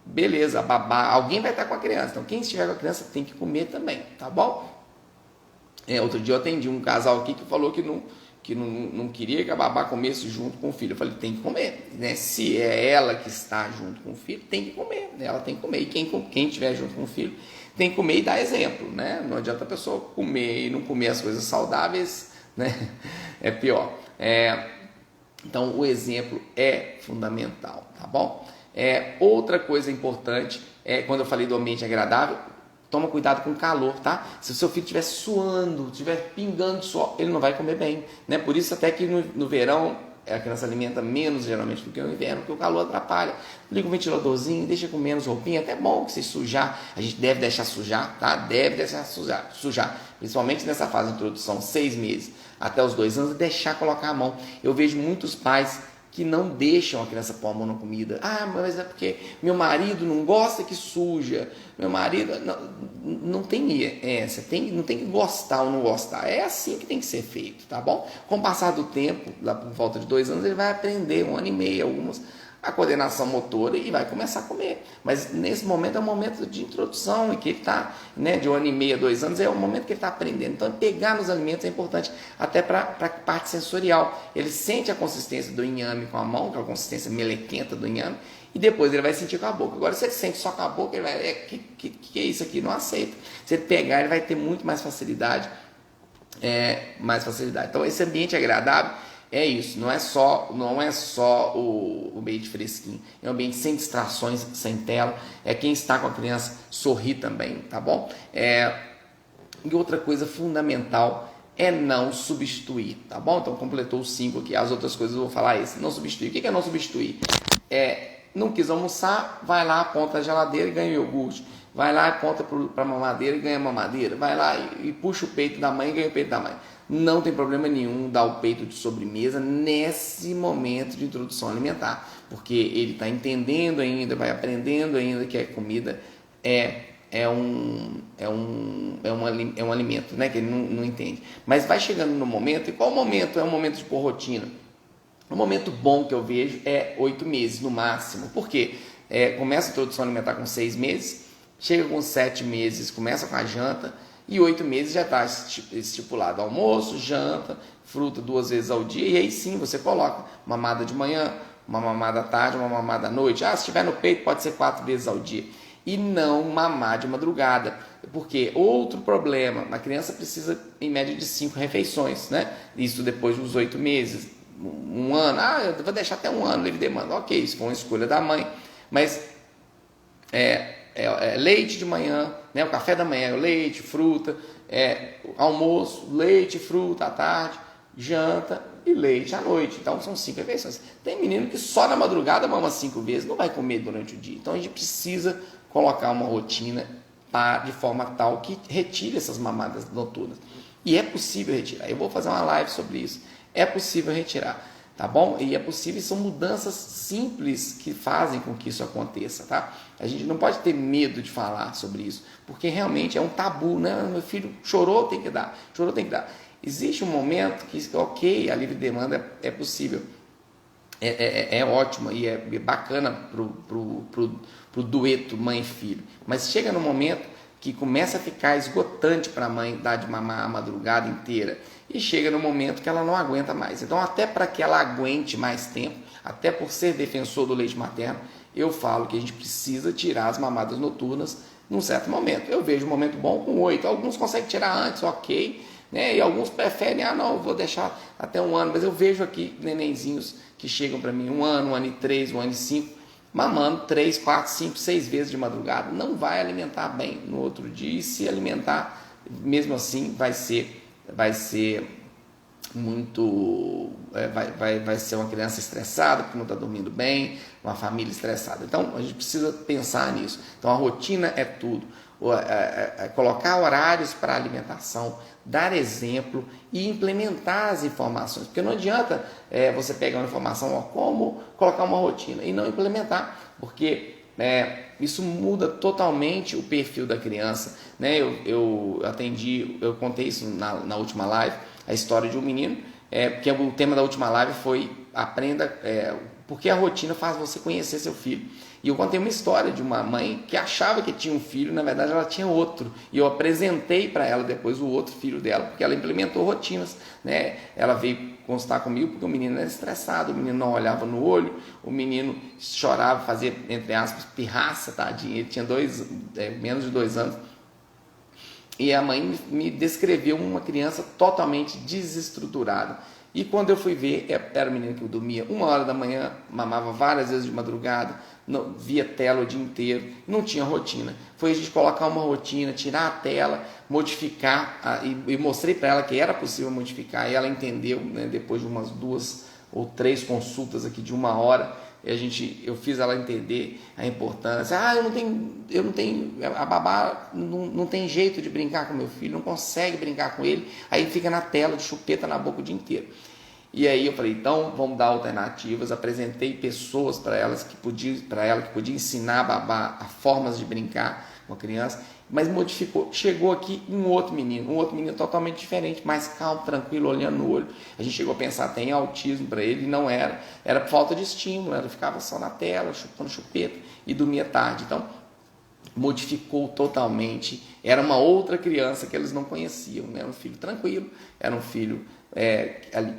Beleza, babá, alguém vai estar com a criança. Então quem estiver com a criança tem que comer também, tá bom? Outro dia eu atendi um casal aqui que falou que não queria que a babá comesse junto com o filho. Eu falei, tem que comer, né? Se é ela que está junto com o filho, tem que comer, né? Ela tem que comer. E quem estiver junto com o filho tem que comer e dar exemplo, né? Não adianta a pessoa comer e não comer as coisas saudáveis, né? É pior. Então o exemplo é fundamental, tá bom? Outra coisa importante quando eu falei do ambiente agradável, toma cuidado com o calor, tá? Se o seu filho estiver suando, estiver pingando suor, ele não vai comer bem, né? Por isso até que no verão a criança alimenta menos geralmente do que no inverno, porque o calor atrapalha. Liga um ventiladorzinho, deixa com menos roupinha, até bom que se sujar, a gente deve deixar sujar, tá? Deve deixar sujar, principalmente nessa fase de introdução, 6 meses, até os 2 anos, deixar colocar a mão. Eu vejo muitos pais que não deixam a criança pôr a mão na comida. Mas é porque meu marido não gosta que suja. Meu marido... Não tem não tem que gostar ou não gostar. É assim que tem que ser feito, tá bom? Com o passar do tempo, lá por volta de 2 anos, ele vai aprender, 1 ano e meio, algumas, a coordenação motora e vai começar a comer. Mas nesse momento é um momento de introdução e que ele está, né, de 1 ano e meio a 2 anos, é o momento que ele está aprendendo. Então, pegar nos alimentos é importante, até para a parte sensorial. Ele sente a consistência do inhame com a mão, que é a consistência melequenta do inhame, e depois ele vai sentir com a boca. Agora, se ele sente só com a boca, ele vai, que é isso aqui? Não aceita. Se ele pegar, ele vai ter muito mais facilidade. Então, esse ambiente agradável é isso, não é só o ambiente fresquinho, é um ambiente sem distrações, sem tela, quem está com a criança sorrir também, tá bom? E outra coisa fundamental é não substituir, tá bom? Então completou os 5 aqui, as outras coisas eu vou falar isso, não substituir. O que é não substituir? Não quis almoçar, vai lá, aponta a geladeira e ganha o iogurte. Vai lá, aponta para a mamadeira e ganha a mamadeira. Vai lá e puxa o peito da mãe e ganha o peito da mãe. Não tem problema nenhum dar o peito de sobremesa nesse momento de introdução alimentar, porque ele está entendendo ainda, vai aprendendo ainda que a comida é um alimento, né, que ele não entende. Mas vai chegando no momento, e qual momento é o momento de pôr rotina? O momento bom que eu vejo é 8 meses no máximo. Por quê? Começa a introdução alimentar com 6 meses, chega com 7 meses, começa com a janta, e 8 meses já está estipulado almoço, janta, fruta 2 vezes ao dia, e aí sim você coloca mamada de manhã, uma mamada à tarde, uma mamada à noite. Se estiver no peito pode ser 4 vezes ao dia. E não mamar de madrugada, porque outro problema, a criança precisa em média de 5 refeições, né? Isso depois dos 8 meses, 1 ano, eu vou deixar até 1 ano livre demanda, ok, isso foi uma escolha da mãe, mas leite de manhã, né? O café da manhã é leite, fruta, almoço, leite, fruta à tarde, janta e leite à noite. Então são 5 refeições. Tem menino que só na madrugada mama 5 vezes, não vai comer durante o dia. Então a gente precisa colocar uma rotina de forma tal que retire essas mamadas noturnas. E é possível retirar. Eu vou fazer uma live sobre isso. É possível retirar, tá bom? E é possível, são mudanças simples que fazem com que isso aconteça, tá? A gente não pode ter medo de falar sobre isso, porque realmente é um tabu, né? Meu filho chorou, tem que dar. Chorou, tem que dar. Existe um momento que, ok, a livre demanda é possível. É ótima e é bacana pro dueto mãe e filho. Mas chega no momento que começa a ficar esgotante para a mãe dar de mamar a madrugada inteira. E chega no momento que ela não aguenta mais. Então, até para que ela aguente mais tempo, até por ser defensor do leite materno, eu falo que a gente precisa tirar as mamadas noturnas num certo momento. Eu vejo um momento bom com 8, alguns conseguem tirar antes, ok, né? E alguns preferem, não, eu vou deixar até 1 ano, mas eu vejo aqui nenenzinhos que chegam para mim 1 ano, 1 ano e 3, 1 ano e 5, mamando 3, 4, 5, 6 vezes de madrugada, não vai alimentar bem no outro dia, e se alimentar, mesmo assim, vai ser muito, vai ser uma criança estressada, porque não está dormindo bem, uma família estressada. Então, a gente precisa pensar nisso. Então, a rotina é tudo. Colocar horários para alimentação, dar exemplo e implementar as informações, porque não adianta você pegar uma informação, como colocar uma rotina e não implementar, porque isso muda totalmente o perfil da criança, né? Eu contei isso na última live, a história de um menino, porque o tema da última live foi aprenda, porque a rotina faz você conhecer seu filho. E eu contei uma história de uma mãe que achava que tinha um filho, na verdade ela tinha outro. E eu apresentei para ela depois o outro filho dela, porque ela implementou rotinas, né? Ela veio consultar comigo porque o menino era estressado, o menino não olhava no olho, o menino chorava, fazia, entre aspas, pirraça, tadinho. Ele tinha menos de 2 anos. E a mãe me descreveu uma criança totalmente desestruturada. E quando eu fui ver, era um menino que dormia 1 hora da manhã, mamava várias vezes de madrugada, via tela o dia inteiro, não tinha rotina. Foi a gente colocar uma rotina, tirar a tela, modificar, e mostrei para ela que era possível modificar, e ela entendeu, né, depois de umas 2 ou 3 consultas aqui de 1 hora, eu fiz ela entender a importância. Eu não tenho, a babá não tem jeito de brincar com meu filho, não consegue brincar com ele, aí fica na tela, de chupeta na boca o dia inteiro. E aí eu falei, então vamos dar alternativas. Apresentei pessoas para ela que podia ensinar a babá a formas de brincar com a criança, mas modificou. Chegou aqui um outro menino totalmente diferente, mais calmo, tranquilo, olhando no olho. A gente chegou a pensar, tem autismo para ele, e não era por falta de estímulo, ele ficava só na tela, chupando chupeta e dormia tarde. Então modificou totalmente, era uma outra criança que eles não conheciam, né? Era um filho tranquilo, era um filho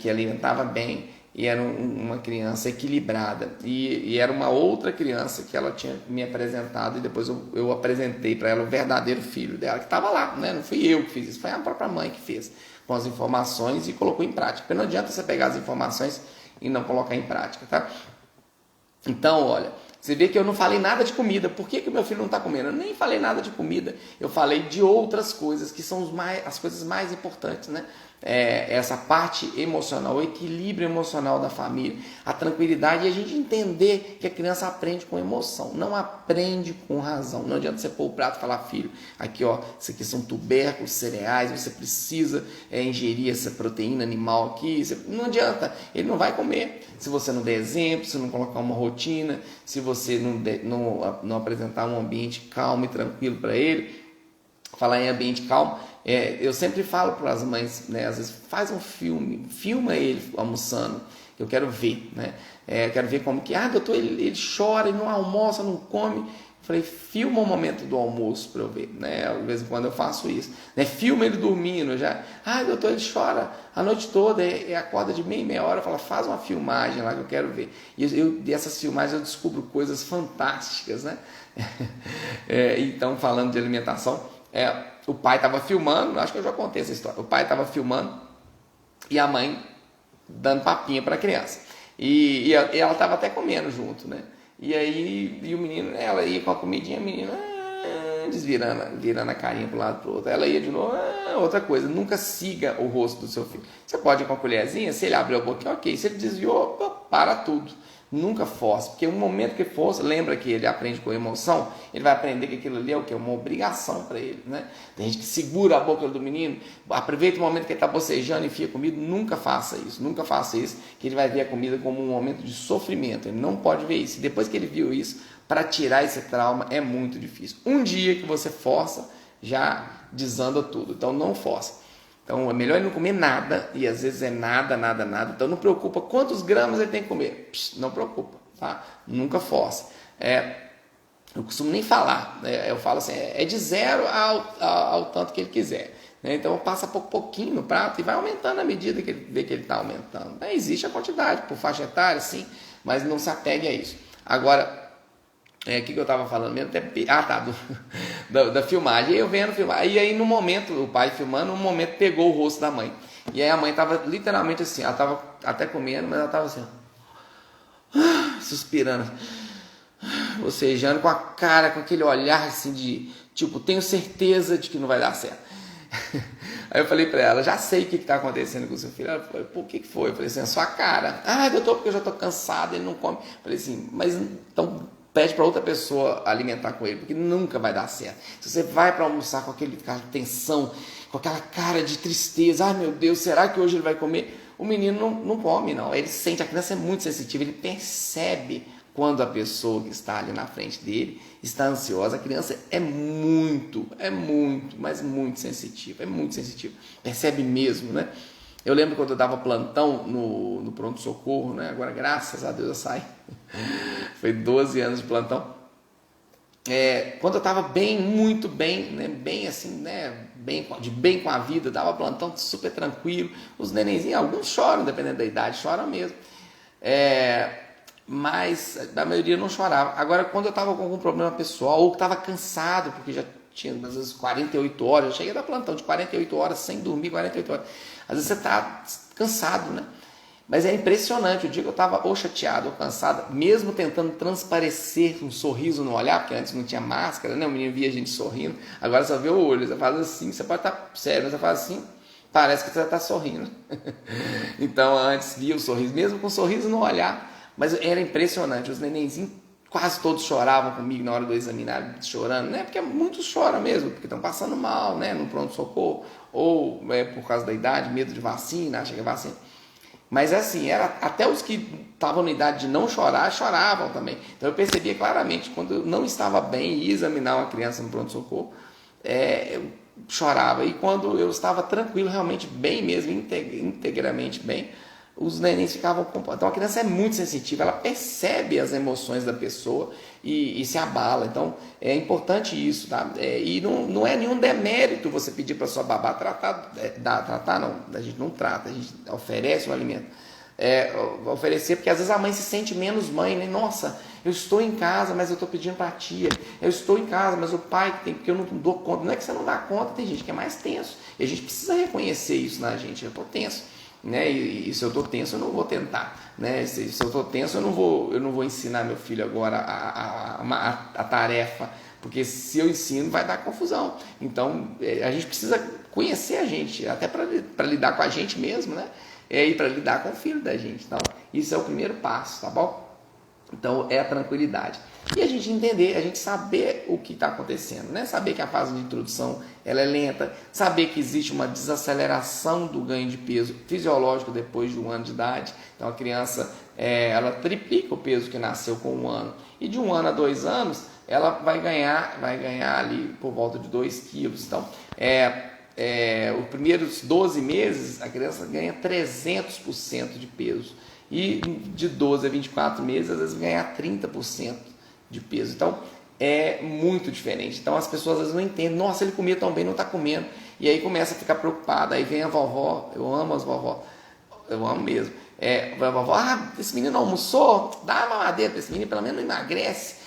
que alimentava bem, e era uma criança equilibrada, e era uma outra criança que ela tinha me apresentado, e depois eu apresentei para ela o verdadeiro filho dela, que estava lá, né? Não fui eu que fiz isso, foi a própria mãe que fez, com as informações, e colocou em prática, porque não adianta você pegar as informações e não colocar em prática, tá? Então, olha, você vê que eu não falei nada de comida. Por que o meu filho não está comendo? Eu nem falei nada de comida. Eu falei de outras coisas, que são as coisas mais importantes, né? Essa parte emocional, o equilíbrio emocional da família, a tranquilidade, e a gente entender que a criança aprende com emoção, não aprende com razão. Não adianta você pôr o prato e falar, filho, aqui ó, isso aqui são tubérculos, cereais, você precisa ingerir essa proteína animal aqui. Não adianta, ele não vai comer se você não der exemplo, se não colocar uma rotina, se você não apresentar um ambiente calmo e tranquilo para ele. Falar em ambiente calmo, eu sempre falo para as mães, né, às vezes faz um filme, filma ele almoçando, eu quero ver, né? Eu quero ver como que, doutor, ele chora, ele não almoça, não come. Eu falei, filma o momento do almoço para eu ver, né? De vez em quando eu faço isso, né? Filma ele dormindo, doutor, ele chora a noite toda, acorda de meia hora, fala, faz uma filmagem lá que eu quero ver. E dessas filmagens eu descubro coisas fantásticas, né? Então, falando de alimentação, o pai estava filmando, acho que eu já contei essa história. O pai estava filmando e a mãe dando papinha para a criança. E ela estava até comendo junto, né? E o menino, ela ia com a comidinha, a menina virando a carinha para um lado para o outro. Ela ia de novo, outra coisa, nunca siga o rosto do seu filho. Você pode ir com a colherzinha, se ele abriu a boquinha, ok. Se ele desviou, para tudo. Nunca force, porque um momento que força, lembra que ele aprende com emoção, ele vai aprender que aquilo ali é o que? Uma obrigação para ele, né? Tem gente que segura a boca do menino, aproveita o momento que ele está bocejando e enfia comida. Nunca faça isso, que ele vai ver a comida como um momento de sofrimento. Ele não pode ver isso. E depois que ele viu isso, para tirar esse trauma é muito difícil. Um dia que você força, já desanda tudo. Então não força. Então é melhor ele não comer nada, e às vezes é nada. Então não preocupa quantos gramas ele tem que comer. Não preocupa, tá? Nunca force. Eu costumo nem falar, né? Eu falo assim, é de 0 ao tanto que ele quiser. Né? Então passa pouquinho no prato e vai aumentando à medida que ele vê que ele está aumentando. Existe a quantidade, por faixa etária, sim, mas não se apegue a isso. Agora, o que eu estava falando mesmo? da filmagem. E eu vendo filmar. E aí no momento, o pai filmando, no momento pegou o rosto da mãe. E aí a mãe tava literalmente assim, ela tava até comendo, mas ela tava assim, suspirando, bocejando, com a cara, com aquele olhar assim de, tipo, tenho certeza de que não vai dar certo. Aí eu falei pra ela, já sei o que tá acontecendo com o seu filho. Ela falou, pô, o que foi? Eu falei assim, a sua cara. Ah, doutor, porque eu já tô cansado, ele não come. Eu falei assim, mas então pede para outra pessoa alimentar com ele, porque nunca vai dar certo. Se você vai para almoçar com aquela tensão, com aquela cara de tristeza, ai meu Deus, será que hoje ele vai comer? O menino não come, não. Ele sente, a criança é muito sensitiva, ele percebe quando a pessoa que está ali na frente dele está ansiosa. A criança é muito, mas muito sensitiva, percebe mesmo, né? Eu lembro quando eu dava plantão no pronto-socorro, né? Agora, graças a Deus, eu saí. Foi 12 anos de plantão. Quando eu estava muito bem, né? Bem assim, né? Bem com a vida, dava plantão super tranquilo. Os nenenzinhos, alguns choram, dependendo da idade, choram mesmo. Mas a maioria não chorava. Agora, quando eu estava com algum problema pessoal, ou estava cansado, porque já tinha às vezes 48 horas, eu cheguei a dar plantão de 48 horas, sem dormir 48 horas. Às vezes você está cansado, né? Mas é impressionante, o dia que eu estava ou chateado ou cansado, mesmo tentando transparecer um sorriso no olhar, porque antes não tinha máscara, né? O menino via a gente sorrindo, agora só vê o olho, você faz assim, você pode estar sério, você faz assim, parece que você está sorrindo. Então antes via o sorriso, mesmo com um sorriso no olhar, mas era impressionante, os nenenzinhos quase todos choravam comigo na hora do examinar, chorando, né? Porque muitos choram mesmo, porque estão passando mal, né? No pronto-socorro, ou por causa da idade, medo de vacina, acha que é vacina. Mas assim, até os que estavam na idade de não chorar, choravam também. Então eu percebia claramente, quando eu não estava bem e ia examinar uma criança no pronto-socorro, eu chorava. E quando eu estava tranquilo, realmente bem mesmo, integramente bem, os nenéns ficavam... Então a criança é muito sensitiva, ela percebe as emoções da pessoa e se abala. Então é importante isso, tá? E não é nenhum demérito você pedir para sua babá tratar, não, a gente não trata, a gente oferece um alimento. Oferecer, porque às vezes a mãe se sente menos mãe, né? Nossa, eu estou em casa, mas eu estou pedindo para a tia. Eu estou em casa, mas o pai tem, porque eu não dou conta. Não é que você não dá conta, tem gente que é mais tenso. E a gente precisa reconhecer isso na gente. Eu estou tenso, né? E se eu estou tenso, eu não vou tentar, né? Se eu estou tenso, eu não vou ensinar meu filho agora a tarefa, porque se eu ensino vai dar confusão. Então a gente precisa conhecer a gente, até para lidar com a gente mesmo, né? E para lidar com o filho da gente. Então isso é o primeiro passo, tá bom? Então é a tranquilidade. E a gente entender, a gente saber o que está acontecendo, né? Saber que a fase de introdução ela é lenta, saber que existe uma desaceleração do ganho de peso fisiológico depois de 1 ano de idade. Então a criança ela triplica o peso que nasceu com 1 ano. E de 1 ano a 2 anos ela vai ganhar ali por volta de 2 quilos. Então os primeiros 12 meses a criança ganha 300% de peso. E de 12 a 24 meses, às vezes ganha 30% de peso. Então, é muito diferente. Então, as pessoas às vezes não entendem. Nossa, ele comia tão bem, não está comendo. E aí começa a ficar preocupada. Aí vem a vovó. Eu amo as vovó. Eu amo mesmo. A vovó, esse menino almoçou? Dá uma mamadeira para esse menino, pelo menos não emagrece.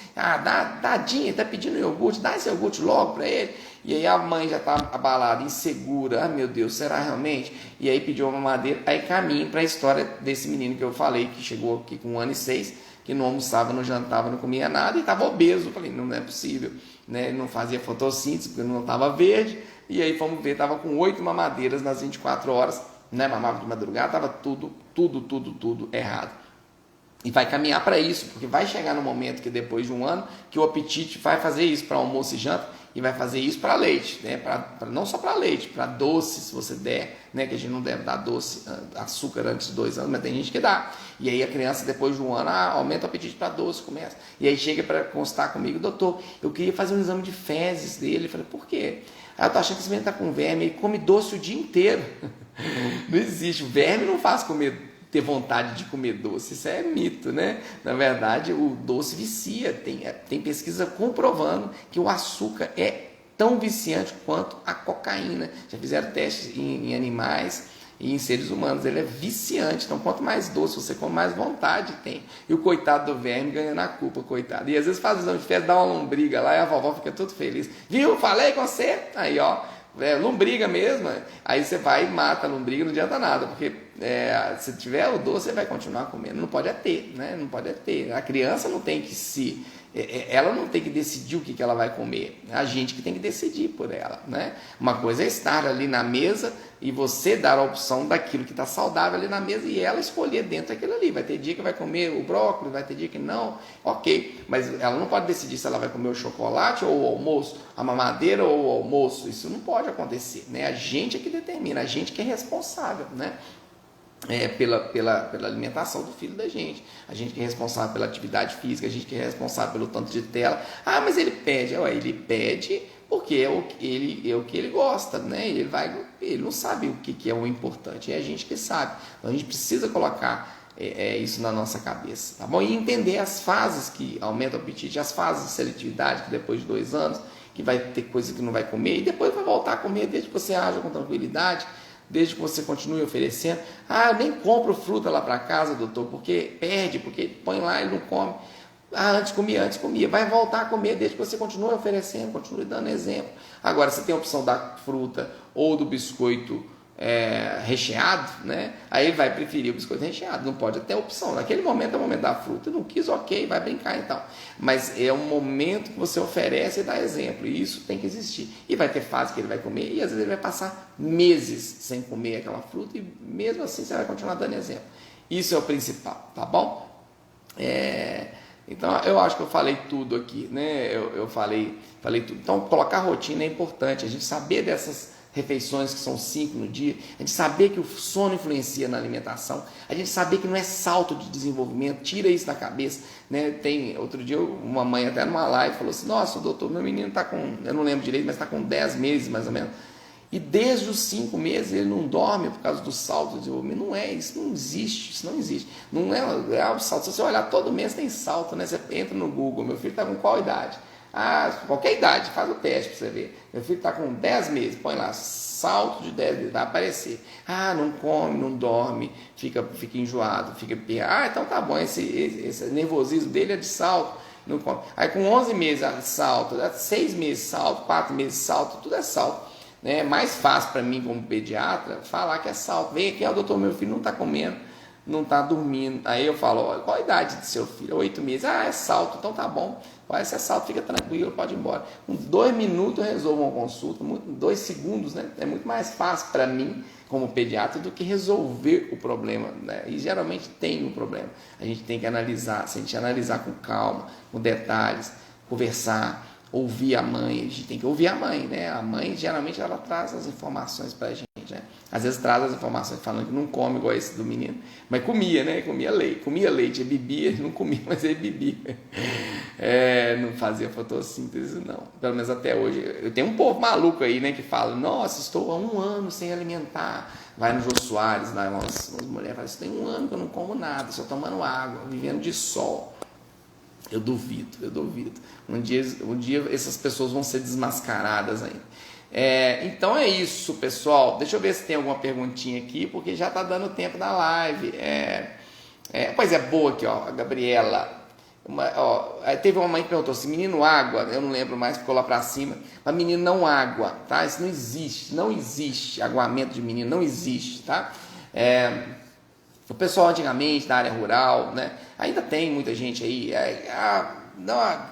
Dadinha, está pedindo iogurte, dá esse iogurte logo para ele. E aí a mãe já está abalada, insegura, meu Deus, será realmente? E aí pediu uma mamadeira, aí caminho para a história desse menino que eu falei, que chegou aqui com 1 ano e 6, que não almoçava, não jantava, não comia nada e estava obeso. Eu falei, não é possível, né? Ele não fazia fotossíntese, porque não estava verde. E aí fomos ver, estava com 8 mamadeiras nas 24 horas, né? Mamava de madrugada, estava tudo errado. E vai caminhar para isso, porque vai chegar no momento que depois de 1 ano, que o apetite vai fazer isso para almoço e janta, e vai fazer isso para leite, né? Não só para leite, para doce, se você der, né? Que a gente não deve dar doce, açúcar antes de 2 anos, mas tem gente que dá. E aí a criança, depois de 1 ano, aumenta o apetite para doce, começa. E aí chega para constar comigo, doutor, eu queria fazer um exame de fezes dele. Eu falei, por quê? Eu tô achando que esse menino está com verme, ele come doce o dia inteiro. Não existe, o verme não faz ter vontade de comer doce, isso é mito, né? Na verdade, o doce vicia, tem pesquisa comprovando que o açúcar é tão viciante quanto a cocaína. Já fizeram testes em animais E em seres humanos ele é viciante. Então, quanto mais doce você come, mais vontade tem. E o coitado do verme ganhando a culpa, coitado. E às vezes faz exame de fezes, dá uma lombriga lá e a vovó fica tudo feliz. Viu? Falei com você? Aí, ó, lombriga mesmo. Aí você vai e mata a lombriga, não adianta nada, porque se tiver o doce, você vai continuar comendo. Não pode ter, né? Não pode ter. A criança não tem que ela não tem que decidir o que ela vai comer, a gente que tem que decidir por ela, né? Uma coisa é estar ali na mesa e você dar a opção daquilo que está saudável ali na mesa e ela escolher dentro daquilo ali. Vai ter dia que vai comer o brócolis, vai ter dia que não, ok, mas ela não pode decidir se ela vai comer o chocolate ou o almoço, a mamadeira ou o almoço. Isso não pode acontecer, né? A gente é que determina, a gente que é responsável, né? Pela alimentação do filho da gente. A gente que é responsável pela atividade física, a gente que é responsável pelo tanto de tela. Ah, mas ele pede. Ele pede porque é o que ele gosta, né? Ele não sabe o que é o importante, é a gente que sabe. Então a gente precisa colocar isso na nossa cabeça, tá bom? E entender as fases que aumentam o apetite, as fases de seletividade, que depois de 2 anos, que vai ter coisa que não vai comer, e depois vai voltar a comer, desde que você haja com tranquilidade, desde que você continue oferecendo. Ah, eu nem compro fruta lá para casa, doutor, porque perde, porque põe lá e não come. Ah, antes comia. Vai voltar a comer desde que você continue oferecendo, continue dando exemplo. Agora, você tem a opção da fruta ou do biscoito recheado, né? Aí ele vai preferir o biscoito recheado, não pode ter opção. Naquele momento é o momento da fruta, não quis, ok, vai brincar então. Mas é um momento que você oferece e dá exemplo, e isso tem que existir. E vai ter fase que ele vai comer, e às vezes ele vai passar meses sem comer aquela fruta, e mesmo assim você vai continuar dando exemplo. Isso é o principal, tá bom? Então eu acho que eu falei tudo aqui, né? Eu falei tudo. Então colocar rotina é importante, a gente saber dessas refeições que são 5 no dia, a gente saber que o sono influencia na alimentação, a gente saber que não é salto de desenvolvimento, tira isso da cabeça, né? Outro dia uma mãe até numa live falou assim, nossa doutor, meu menino está com, eu não lembro direito, mas está com 10 meses mais ou menos, e desde os 5 meses ele não dorme por causa do salto de desenvolvimento. Não é, isso não existe, não é o salto. Se você olhar, todo mês tem salto, né? Você entra no Google, meu filho está com qual idade? Ah, qualquer idade, faz o teste para você ver. Meu filho está com 10 meses, põe lá, salto de 10 meses, vai aparecer. Ah, não come, não dorme, fica enjoado, então tá bom, esse nervosismo dele é de salto, não come. Aí com 11 meses salto, 6 meses salto, 4 meses salto, tudo é salto. É mais fácil para mim como pediatra falar que é salto. Vem aqui, doutor, meu filho não está comendo, não está dormindo. Aí eu falo, olha, qual a idade do seu filho? 8 meses. Ah, é salto, então tá bom. Se é salto, fica tranquilo, pode ir embora. Com 2 minutos eu resolvo uma consulta, 2 segundos, né? É muito mais fácil para mim, como pediatra, do que resolver o problema, né? E geralmente tem um problema. A gente tem que analisar, se a gente analisar com calma, com detalhes, conversar, ouvir a mãe, a gente tem que ouvir a mãe, né? A mãe, geralmente, ela traz as informações pra gente, né? Às vezes traz as informações falando que não come igual esse do menino, mas comia, né? Comia leite, ele bebia, não comia, mas ele bebia. Não fazia fotossíntese, não. Pelo menos até hoje. Eu tenho um povo maluco aí, né? Que fala, nossa, estou há 1 ano sem alimentar. Vai no Jô Soares, lá, umas mulheres falam, tem 1 ano que eu não como nada, só tomando água, vivendo de sol. Eu duvido. Um dia essas pessoas vão ser desmascaradas ainda. Então é isso, pessoal. Deixa eu ver se tem alguma perguntinha aqui, porque já está dando tempo da live. Pois é, boa aqui, ó, a Gabriela. Teve uma mãe que perguntou se menino água, eu não lembro mais, ficou lá para cima, mas menino não água, tá? Isso não existe, aguamento de menino não existe, tá? O pessoal antigamente da área rural, né? Ainda tem muita gente aí,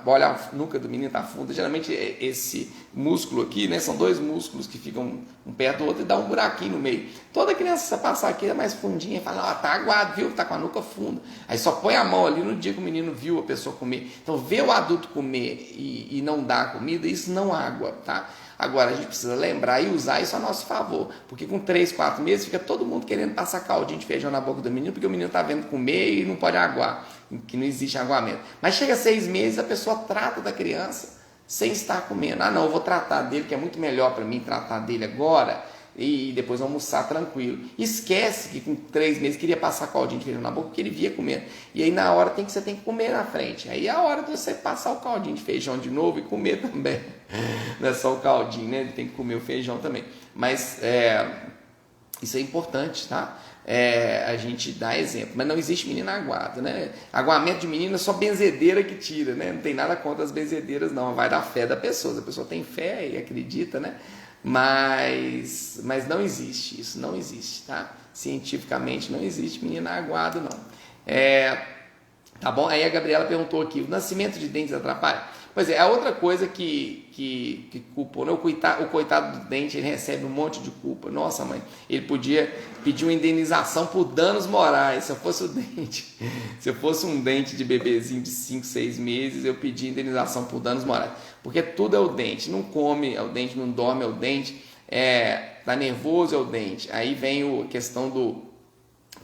olha, a nuca do menino tá funda, geralmente esse músculo aqui, né? São 2 músculos que ficam um perto do outro e dá um buraquinho no meio. Toda criança, se passar aqui, é mais fundinha, fala, tá aguado, viu? Tá com a nuca funda. Aí só põe a mão ali no dia que o menino viu a pessoa comer. Então, ver o adulto comer e não dar a comida, isso não água, tá? Agora, a gente precisa lembrar e usar isso a nosso favor, porque com 3, 4 meses fica todo mundo querendo passar caldinho de feijão na boca do menino, porque o menino está vendo comer e não pode aguar, que não existe aguamento. Mas chega a 6 meses, a pessoa trata da criança sem estar comendo. Ah, não, eu vou tratar dele, que é muito melhor para mim tratar dele agora e depois almoçar tranquilo. Esquece que com 3 meses queria passar caldinho de feijão na boca porque ele via comendo. E aí na hora você tem que comer na frente. Aí é a hora de você passar o caldinho de feijão de novo e comer também. Não é só o caldinho, né? Ele tem que comer o feijão também. Mas Isso é importante, tá? A gente dá exemplo, mas não existe menina aguada, né? Aguamento de menina é só benzedeira que tira, né? Não tem nada contra as benzedeiras, não. Vai da fé da pessoa. Se a pessoa tem fé e acredita, né? Mas não existe, isso não existe, tá? Cientificamente não existe menina aguada, não. Tá bom? Aí a Gabriela perguntou aqui, o nascimento de dentes atrapalha? Pois é, a outra coisa que culpa, né? O coitado do dente, ele recebe um monte de culpa. Nossa, mãe, ele podia pedir uma indenização por danos morais. Se eu fosse se eu fosse um dente de bebezinho de 5, 6 meses, eu pedia indenização por danos morais. Porque tudo é o dente, não come é o dente, não dorme é o dente, tá nervoso é o dente. Aí vem a questão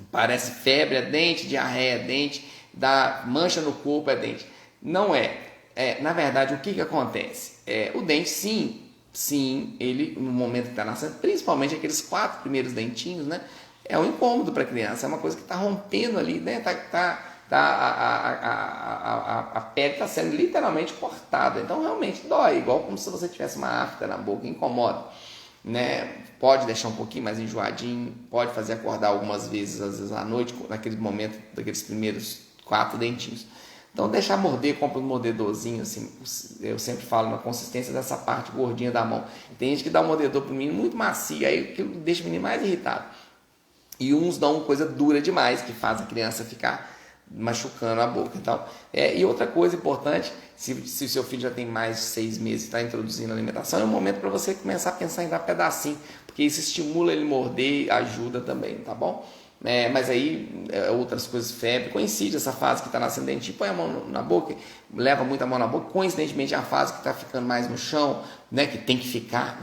parece febre é dente, diarreia é dente, dá mancha no corpo é dente. Não é. Na verdade, o que acontece? O dente, sim, ele, no momento que está nascendo, principalmente aqueles 4 primeiros dentinhos, né? É um incômodo para a criança, é uma coisa que está rompendo ali, né? A pele está sendo literalmente cortada, então realmente dói, igual como se você tivesse uma afta na boca, incomoda, né? Pode deixar um pouquinho mais enjoadinho, pode fazer acordar algumas vezes, às vezes à noite, naquele momento, daqueles primeiros 4 dentinhos. Então deixar morder, compra um mordedorzinho, assim, eu sempre falo na consistência dessa parte gordinha da mão. Tem gente que dá um mordedor pro menino muito macio, aí que deixa o menino mais irritado. E uns dão coisa dura demais, que faz a criança ficar machucando a boca e tal. E outra coisa importante, se o seu filho já tem mais de 6 meses e está introduzindo a alimentação, é um momento para você começar a pensar em dar pedacinho, porque isso estimula ele morder e ajuda também, tá bom? Mas aí outras coisas, febre, coincide essa fase que está nascendo dentinho, põe a mão na boca, leva muito a mão na boca, coincidentemente a fase que está ficando mais no chão, né, que tem que ficar,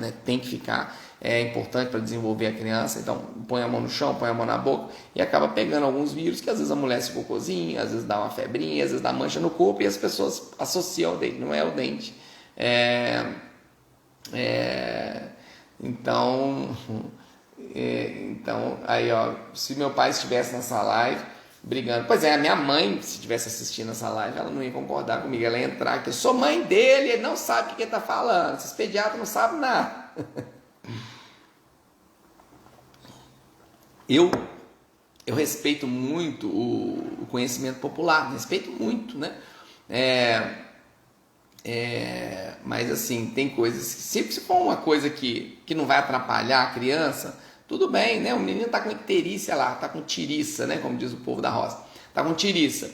é importante para desenvolver a criança, então põe a mão no chão, põe a mão na boca e acaba pegando alguns vírus que às vezes amolece o cocôzinho, às vezes dá uma febrinha, às vezes dá mancha no corpo e as pessoas associam ao dente, não é o dente. Então, aí ó, se meu pai estivesse nessa live brigando, pois é, a minha mãe, se estivesse assistindo essa live, ela não ia concordar comigo, ela ia entrar, que eu sou mãe dele, ele não sabe o que ele está falando, esses pediatras não sabem nada. Eu respeito muito o conhecimento popular, respeito muito, né? Mas assim, tem coisas que, se for uma coisa que não vai atrapalhar a criança, tudo bem, né? O menino está com icterícia lá, está com tiriça, né? Como diz o povo da roça, está com tiriça,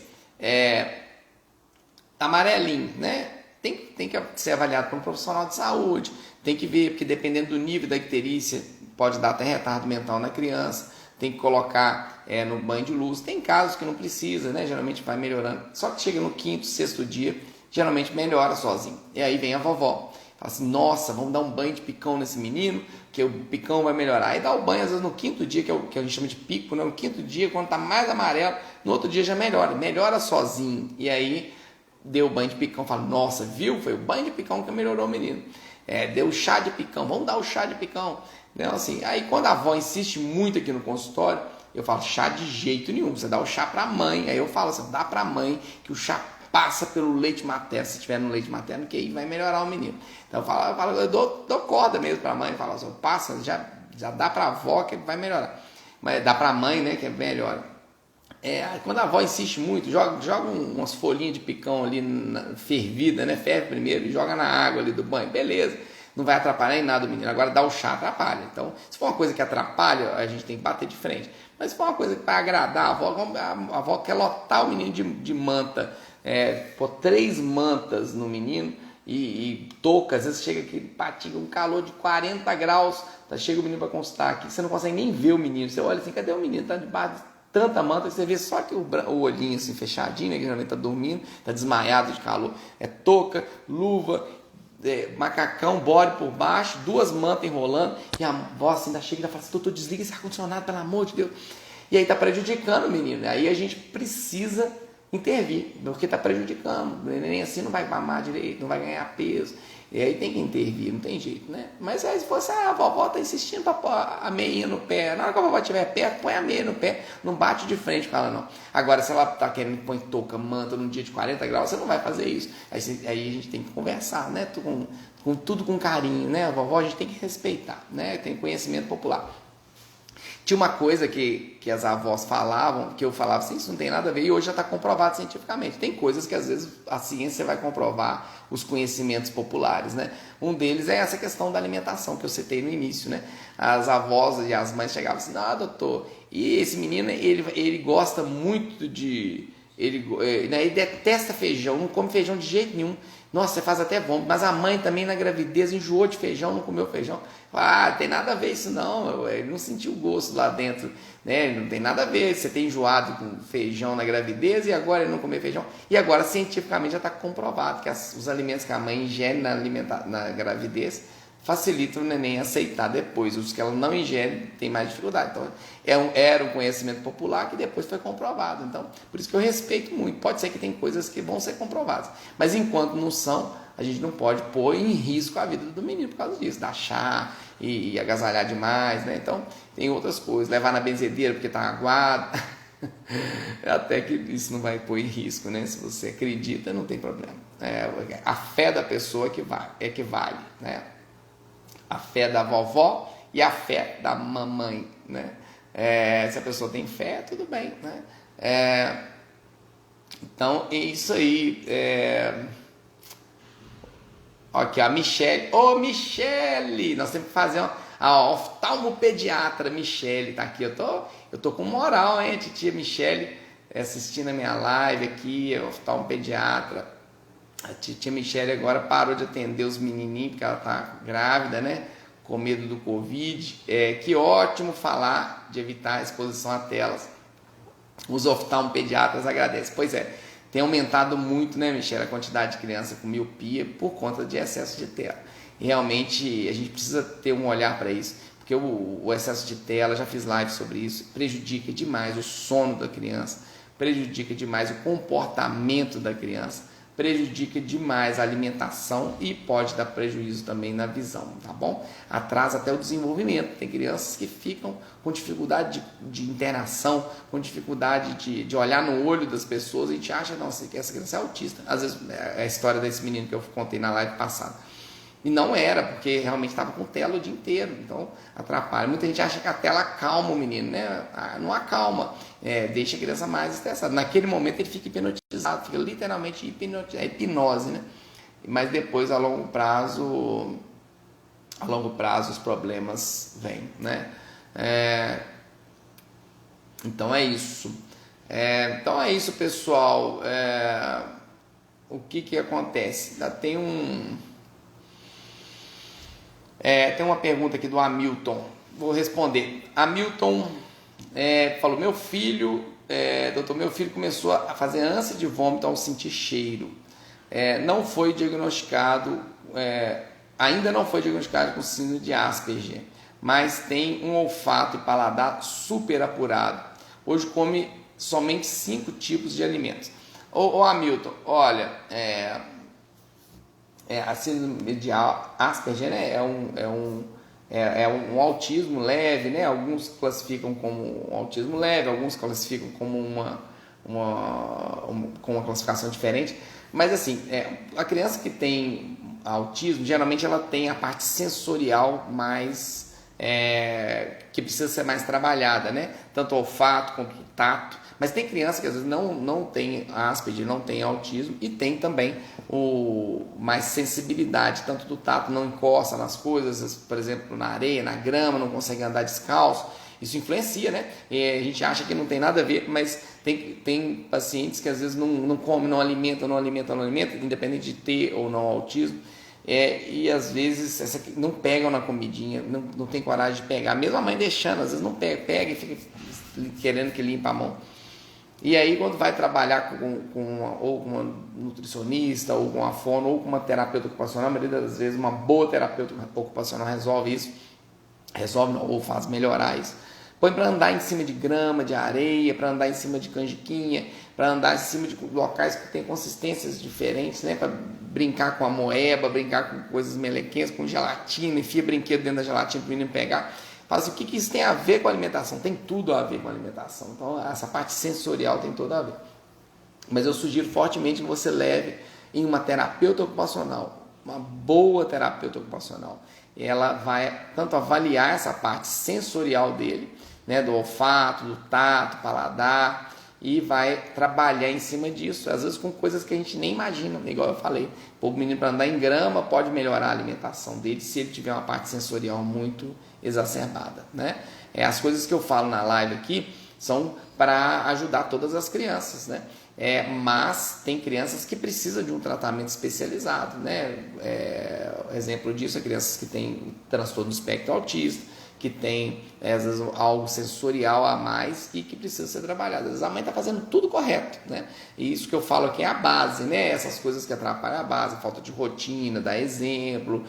amarelinho, né? Tem que ser avaliado por um profissional de saúde, tem que ver, porque dependendo do nível da icterícia, pode dar até retardo mental na criança, tem que colocar no banho de luz. Tem casos que não precisa, né? Geralmente vai melhorando, só que chega no 5º, 6º dia, geralmente melhora sozinho. E aí vem a vovó, fala assim, nossa, vamos dar um banho de picão nesse menino, que o picão vai melhorar. Aí dá o banho, às vezes no 5º dia, que é o que a gente chama de pico, né? No 5º dia, quando está mais amarelo, no outro dia já melhora sozinho. E aí deu o banho de picão, fala, nossa, viu? Foi o banho de picão que melhorou o menino. Deu chá de picão, vamos dar o chá de picão. Então, assim, aí quando a avó insiste muito aqui no consultório, eu falo, chá de jeito nenhum, você dá o chá para a mãe. Aí eu falo assim, dá para a mãe que o chá passa pelo leite materno, se tiver no leite materno, que aí vai melhorar o menino. Então eu dou corda mesmo para a mãe, falo assim, passa, já dá para a avó que vai melhorar. Mas dá para a mãe, né, que melhora. Quando a avó insiste muito, joga umas folhinhas de picão ali fervida, né? Ferve primeiro e joga na água ali do banho, beleza. Não vai atrapalhar em nada o menino. Agora dá o chá, atrapalha. Então, se for uma coisa que atrapalha, a gente tem que bater de frente. Mas se for uma coisa que vai agradar a avó quer lotar o menino de manta, pôr 3 mantas no menino e touca, às vezes chega aqui, patiga, um calor de 40 graus, chega o menino para consultar aqui, você não consegue nem ver o menino. Você olha assim, cadê o menino? Está debaixo de tanta manta que você vê só que o olhinho assim fechadinho, né, que geralmente está dormindo, está desmaiado de calor. Touca, luva, macacão, bode por baixo, 2 mantas enrolando, e a voz assim da chega e fala assim, doutor, desliga esse ar-condicionado, pelo amor de Deus. E aí está prejudicando o menino. Aí a gente precisa intervir, porque está prejudicando. O neném assim não vai mamar direito, não vai ganhar peso. E aí tem que intervir, não tem jeito, né? Mas aí se fosse, a vovó está insistindo para pôr a meinha no pé. Na hora que a vovó estiver perto, põe a meia no pé, não bate de frente com ela, não. Agora, se ela está querendo pôr touca, manta num dia de 40 graus, você não vai fazer isso. Aí a gente tem que conversar, né? Tudo com carinho, né? A vovó a gente tem que respeitar, né? Tem conhecimento popular. Tinha uma coisa que as avós falavam, que eu falava assim, isso não tem nada a ver, e hoje já está comprovado cientificamente. Tem coisas que às vezes a ciência vai comprovar os conhecimentos populares, né? Um deles é essa questão da alimentação que eu citei no início, né? As avós e as mães chegavam assim, doutor, e esse menino, ele gosta muito de... Ele detesta feijão, não come feijão de jeito nenhum. Nossa, você faz até vômito, mas a mãe também na gravidez enjoou de feijão, não comeu feijão. Tem nada a ver isso não, ele não sentiu o gosto lá dentro, né? Não tem nada a ver, você tem enjoado com feijão na gravidez e agora ele não comer feijão. E agora cientificamente já está comprovado que os alimentos que a mãe ingere na gravidez facilita o neném aceitar depois. Os que ela não ingere tem mais dificuldade. Então, era um conhecimento popular que depois foi comprovado. Então, por isso que eu respeito muito. Pode ser que tem coisas que vão ser comprovadas, mas enquanto não são, a gente não pode pôr em risco a vida do menino por causa disso, dar chá e agasalhar demais, né? Então, tem outras coisas. Levar na benzedeira porque está aguado. Até que isso não vai pôr em risco, né? Se você acredita, não tem problema. A fé da pessoa é que vale, né? A fé da vovó e a fé da mamãe, né? Se a pessoa tem fé, tudo bem, né? Então, é isso aí. Aqui, a Michele. Michele! Nós temos que fazer a oftalmopediatra Michele tá aqui. Eu tô com moral, hein? A titia Michele assistindo a minha live aqui, a oftalmopediatra. A titia Michele agora parou de atender os menininhos, porque ela tá grávida, né? Com medo do Covid. Que ótimo falar de evitar a exposição a telas. Os oftalmopediatras agradecem. Pois é, tem aumentado muito, né, Michele, a quantidade de crianças com miopia por conta de excesso de tela. E realmente a gente precisa ter um olhar para isso, porque o excesso de tela, já fiz live sobre isso, prejudica demais o sono da criança, prejudica demais o comportamento da criança, prejudica demais a alimentação e pode dar prejuízo também na visão, tá bom? Atrasa até o desenvolvimento. Tem crianças que ficam com dificuldade de interação, com dificuldade de olhar no olho das pessoas. A gente acha, nossa, que essa criança é autista. Às vezes é a história desse menino que eu contei na live passada. E não era, porque realmente estava com tela o dia inteiro, então atrapalha. Muita gente acha que a tela acalma o menino, né? Não acalma, deixa a criança mais estressada. Naquele momento ele fica hipnotizado, fica literalmente hipnose, né? Mas depois, a longo prazo os problemas vêm, né? Então é isso. Pessoal. O que acontece? Tem uma pergunta aqui do Hamilton, vou responder. Hamilton falou, meu filho começou a fazer ânsia de vômito ao sentir cheiro. Não foi diagnosticado, ainda não foi diagnosticado com síndrome de Asperger, mas tem um olfato e paladar super apurado. Hoje come somente 5 tipos de alimentos. Hamilton, olha... a síndrome de Asperger, né, é um autismo leve, né? Alguns classificam como um autismo leve, alguns classificam como com uma classificação diferente. Mas assim, a criança que tem autismo, geralmente ela tem a parte sensorial mais que precisa ser mais trabalhada, né? Tanto o olfato quanto o tato. Mas tem criança que às vezes não tem Asperger, não tem autismo e tem também mais sensibilidade, tanto do tato, não encosta nas coisas, por exemplo, na areia, na grama, não consegue andar descalço. Isso influencia, né? A gente acha que não tem nada a ver, mas tem pacientes que às vezes não comem, não alimentam, independente de ter ou não autismo. E às vezes não pegam na comidinha, não tem coragem de pegar, mesmo a mãe deixando, às vezes não pega e fica querendo que limpe a mão. E aí quando vai trabalhar ou com uma nutricionista, ou com uma fono, ou com uma terapeuta ocupacional, a maioria das vezes uma boa terapeuta ocupacional resolve isso, ou faz melhorar isso. Põe para andar em cima de grama, de areia, para andar em cima de canjiquinha, para andar em cima de locais que tem consistências diferentes, né? Para brincar com a moeba, brincar com coisas melequentas, com gelatina, enfia brinquedo dentro da gelatina para o menino pegar. Fala assim, o que isso tem a ver com a alimentação? Tem tudo a ver com a alimentação. Então, essa parte sensorial tem tudo a ver. Mas eu sugiro fortemente que você leve em uma terapeuta ocupacional, uma boa terapeuta ocupacional. Ela vai tanto avaliar essa parte sensorial dele, né, do olfato, do tato, paladar, e vai trabalhar em cima disso, às vezes com coisas que a gente nem imagina, igual eu falei, o menino para andar em grama pode melhorar a alimentação dele se ele tiver uma parte sensorial muito exacerbada, né? As coisas que eu falo na live aqui são para ajudar todas as crianças, né? Mas tem crianças que precisam de um tratamento especializado, né? Exemplo disso é crianças que têm transtorno do espectro autista, que tem às vezes algo sensorial a mais e que precisa ser trabalhado. Às vezes a mãe está fazendo tudo correto, né? E isso que eu falo aqui é a base, né? Essas coisas que atrapalham a base, falta de rotina, dar exemplo,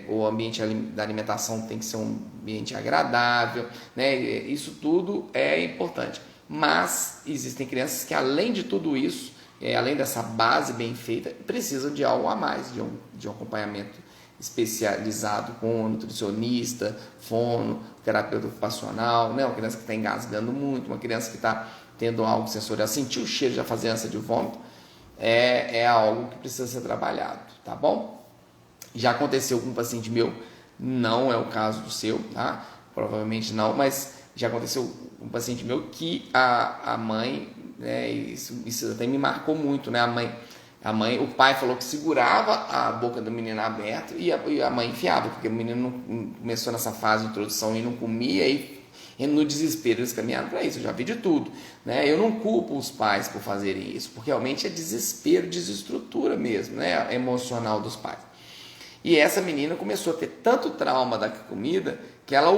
o ambiente da alimentação tem que ser um ambiente agradável, né? Isso tudo é importante. Mas existem crianças que, além de tudo isso, além dessa base bem feita, precisam de algo a mais, de um acompanhamento especializado com nutricionista, fono, terapeuta ocupacional, né? Uma criança que está engasgando muito, uma criança que está tendo algo sensorial, sentir o cheiro, já fazer ânsia de vômito, é algo que precisa ser trabalhado, tá bom? Já aconteceu com um paciente meu, não é o caso do seu, tá? Provavelmente não, mas já aconteceu com um paciente meu que a mãe, né, isso até me marcou muito, né? O pai falou que segurava a boca do menino aberta e a mãe enfiava, porque o menino não começou nessa fase de introdução e não comia, e no desespero eles caminharam para isso. Eu já vi de tudo, né? Eu não culpo os pais por fazerem isso, porque realmente é desespero, desestrutura mesmo, né? Emocional dos pais. E essa menina começou a ter tanto trauma da comida que ela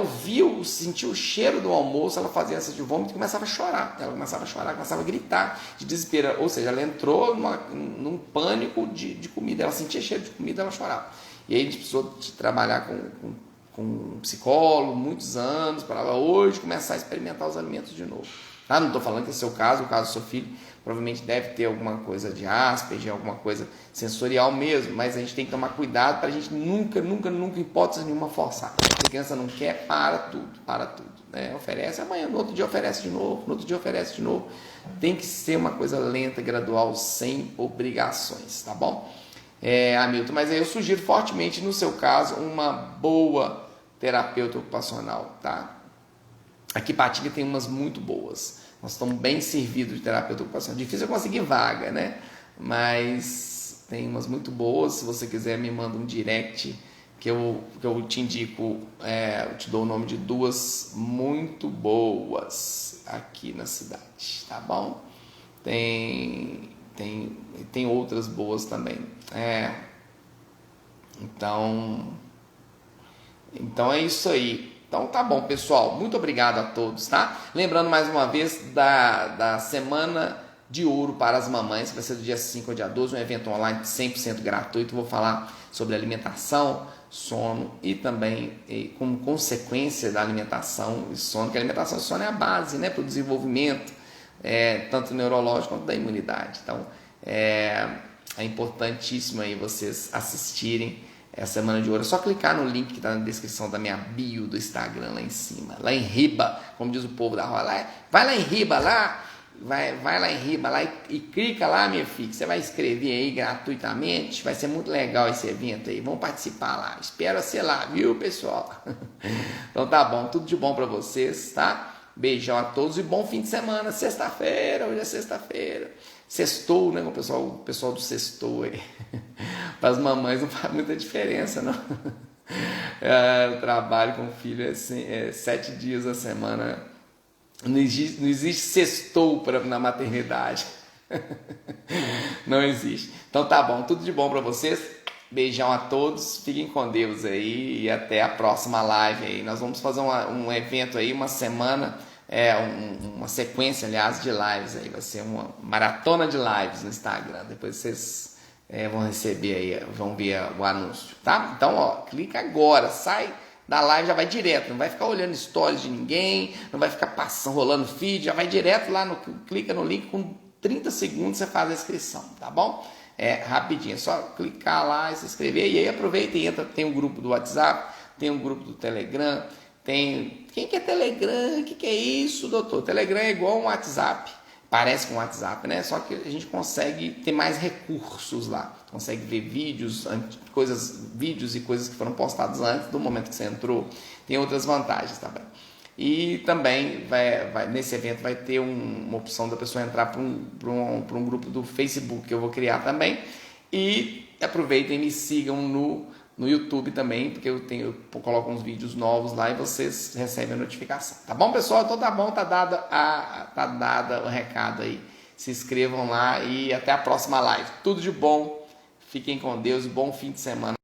sentiu o cheiro do almoço, ela fazia ânsia de vômito e começava a chorar. Ela começava a chorar, começava a gritar de desespero. Ou seja, ela entrou num pânico de comida. Ela sentia cheiro de comida, ela chorava. E aí a gente precisou de trabalhar com um psicólogo, muitos anos, para ela hoje começar a experimentar os alimentos de novo. Tá? Não estou falando que é o seu caso, o caso do seu filho provavelmente deve ter alguma coisa de Asperger, alguma coisa sensorial mesmo, mas a gente tem que tomar cuidado para a gente nunca, hipótese nenhuma, forçar. Se a criança não quer, para tudo, né? Oferece, amanhã, no outro dia oferece de novo, no outro dia oferece de novo. Tem que ser uma coisa lenta, gradual, sem obrigações, tá bom? Hamilton, mas aí eu sugiro fortemente, no seu caso, uma boa terapeuta ocupacional, tá? Aqui Patinga tem umas muito boas. Nós estamos bem servidos de terapeuta ocupacional. Difícil eu conseguir vaga, né? Mas tem umas muito boas. Se você quiser, me manda um direct que eu te indico. Eu te dou o nome de duas muito boas aqui na cidade, tá bom? Tem outras boas também. Então é isso aí. Então tá bom, pessoal, muito obrigado a todos, tá? Lembrando mais uma vez da Semana de Ouro para as Mamães, que vai ser do dia 5 ao dia 12, um evento online 100% gratuito. Vou falar sobre alimentação, sono e também como consequência da alimentação e sono, que a alimentação e sono é a base, né, para o desenvolvimento, tanto neurológico quanto da imunidade. Então é importantíssimo aí vocês assistirem essa Semana de Ouro. É só clicar no link que está na descrição da minha bio do Instagram lá em cima, lá em riba, como diz o povo da rua, vai lá em riba, vai lá em riba lá e clica lá, minha filha, que você vai escrever aí gratuitamente. Vai ser muito legal esse evento aí, vamos participar lá, espero você lá, viu, pessoal? Então tá bom, tudo de bom para vocês, tá? Beijão a todos e bom fim de semana. Sexta-feira, hoje é sexta-feira. Sextou, né? O pessoal do sextou aí. Para as mamães não faz muita diferença, não. O trabalho com o filho é 7 dias a semana. Não existe sextou na maternidade. Não existe. Então tá bom, tudo de bom para vocês. Beijão a todos, fiquem com Deus aí e até a próxima live aí. Nós vamos fazer um evento aí, uma semana, uma sequência, aliás, de lives aí. Vai ser uma maratona de lives no Instagram. Depois vocês vão receber aí, vão ver o anúncio, tá? Então, clica agora, sai da live, já vai direto, não vai ficar olhando stories de ninguém, não vai ficar rolando feed, já vai direto lá, clica no link, com 30 segundos você faz a inscrição, tá bom? Rapidinho, é só clicar lá e se inscrever, e aí aproveita e entra, tem um grupo do WhatsApp, tem um grupo do Telegram, quem que é Telegram? O que é isso, doutor? Telegram é igual um WhatsApp, parece com um WhatsApp, né? Só que a gente consegue ter mais recursos lá, consegue ver vídeos e coisas que foram postadas antes do momento que você entrou, tem outras vantagens, tá bem? E também nesse evento vai ter uma opção da pessoa entrar para um grupo do Facebook que eu vou criar também. E aproveitem e me sigam no YouTube também, porque eu coloco uns vídeos novos lá e vocês recebem a notificação. Tá bom, pessoal? Então tá bom, tá dada o recado aí. Se inscrevam lá e até a próxima live. Tudo de bom, fiquem com Deus, bom fim de semana.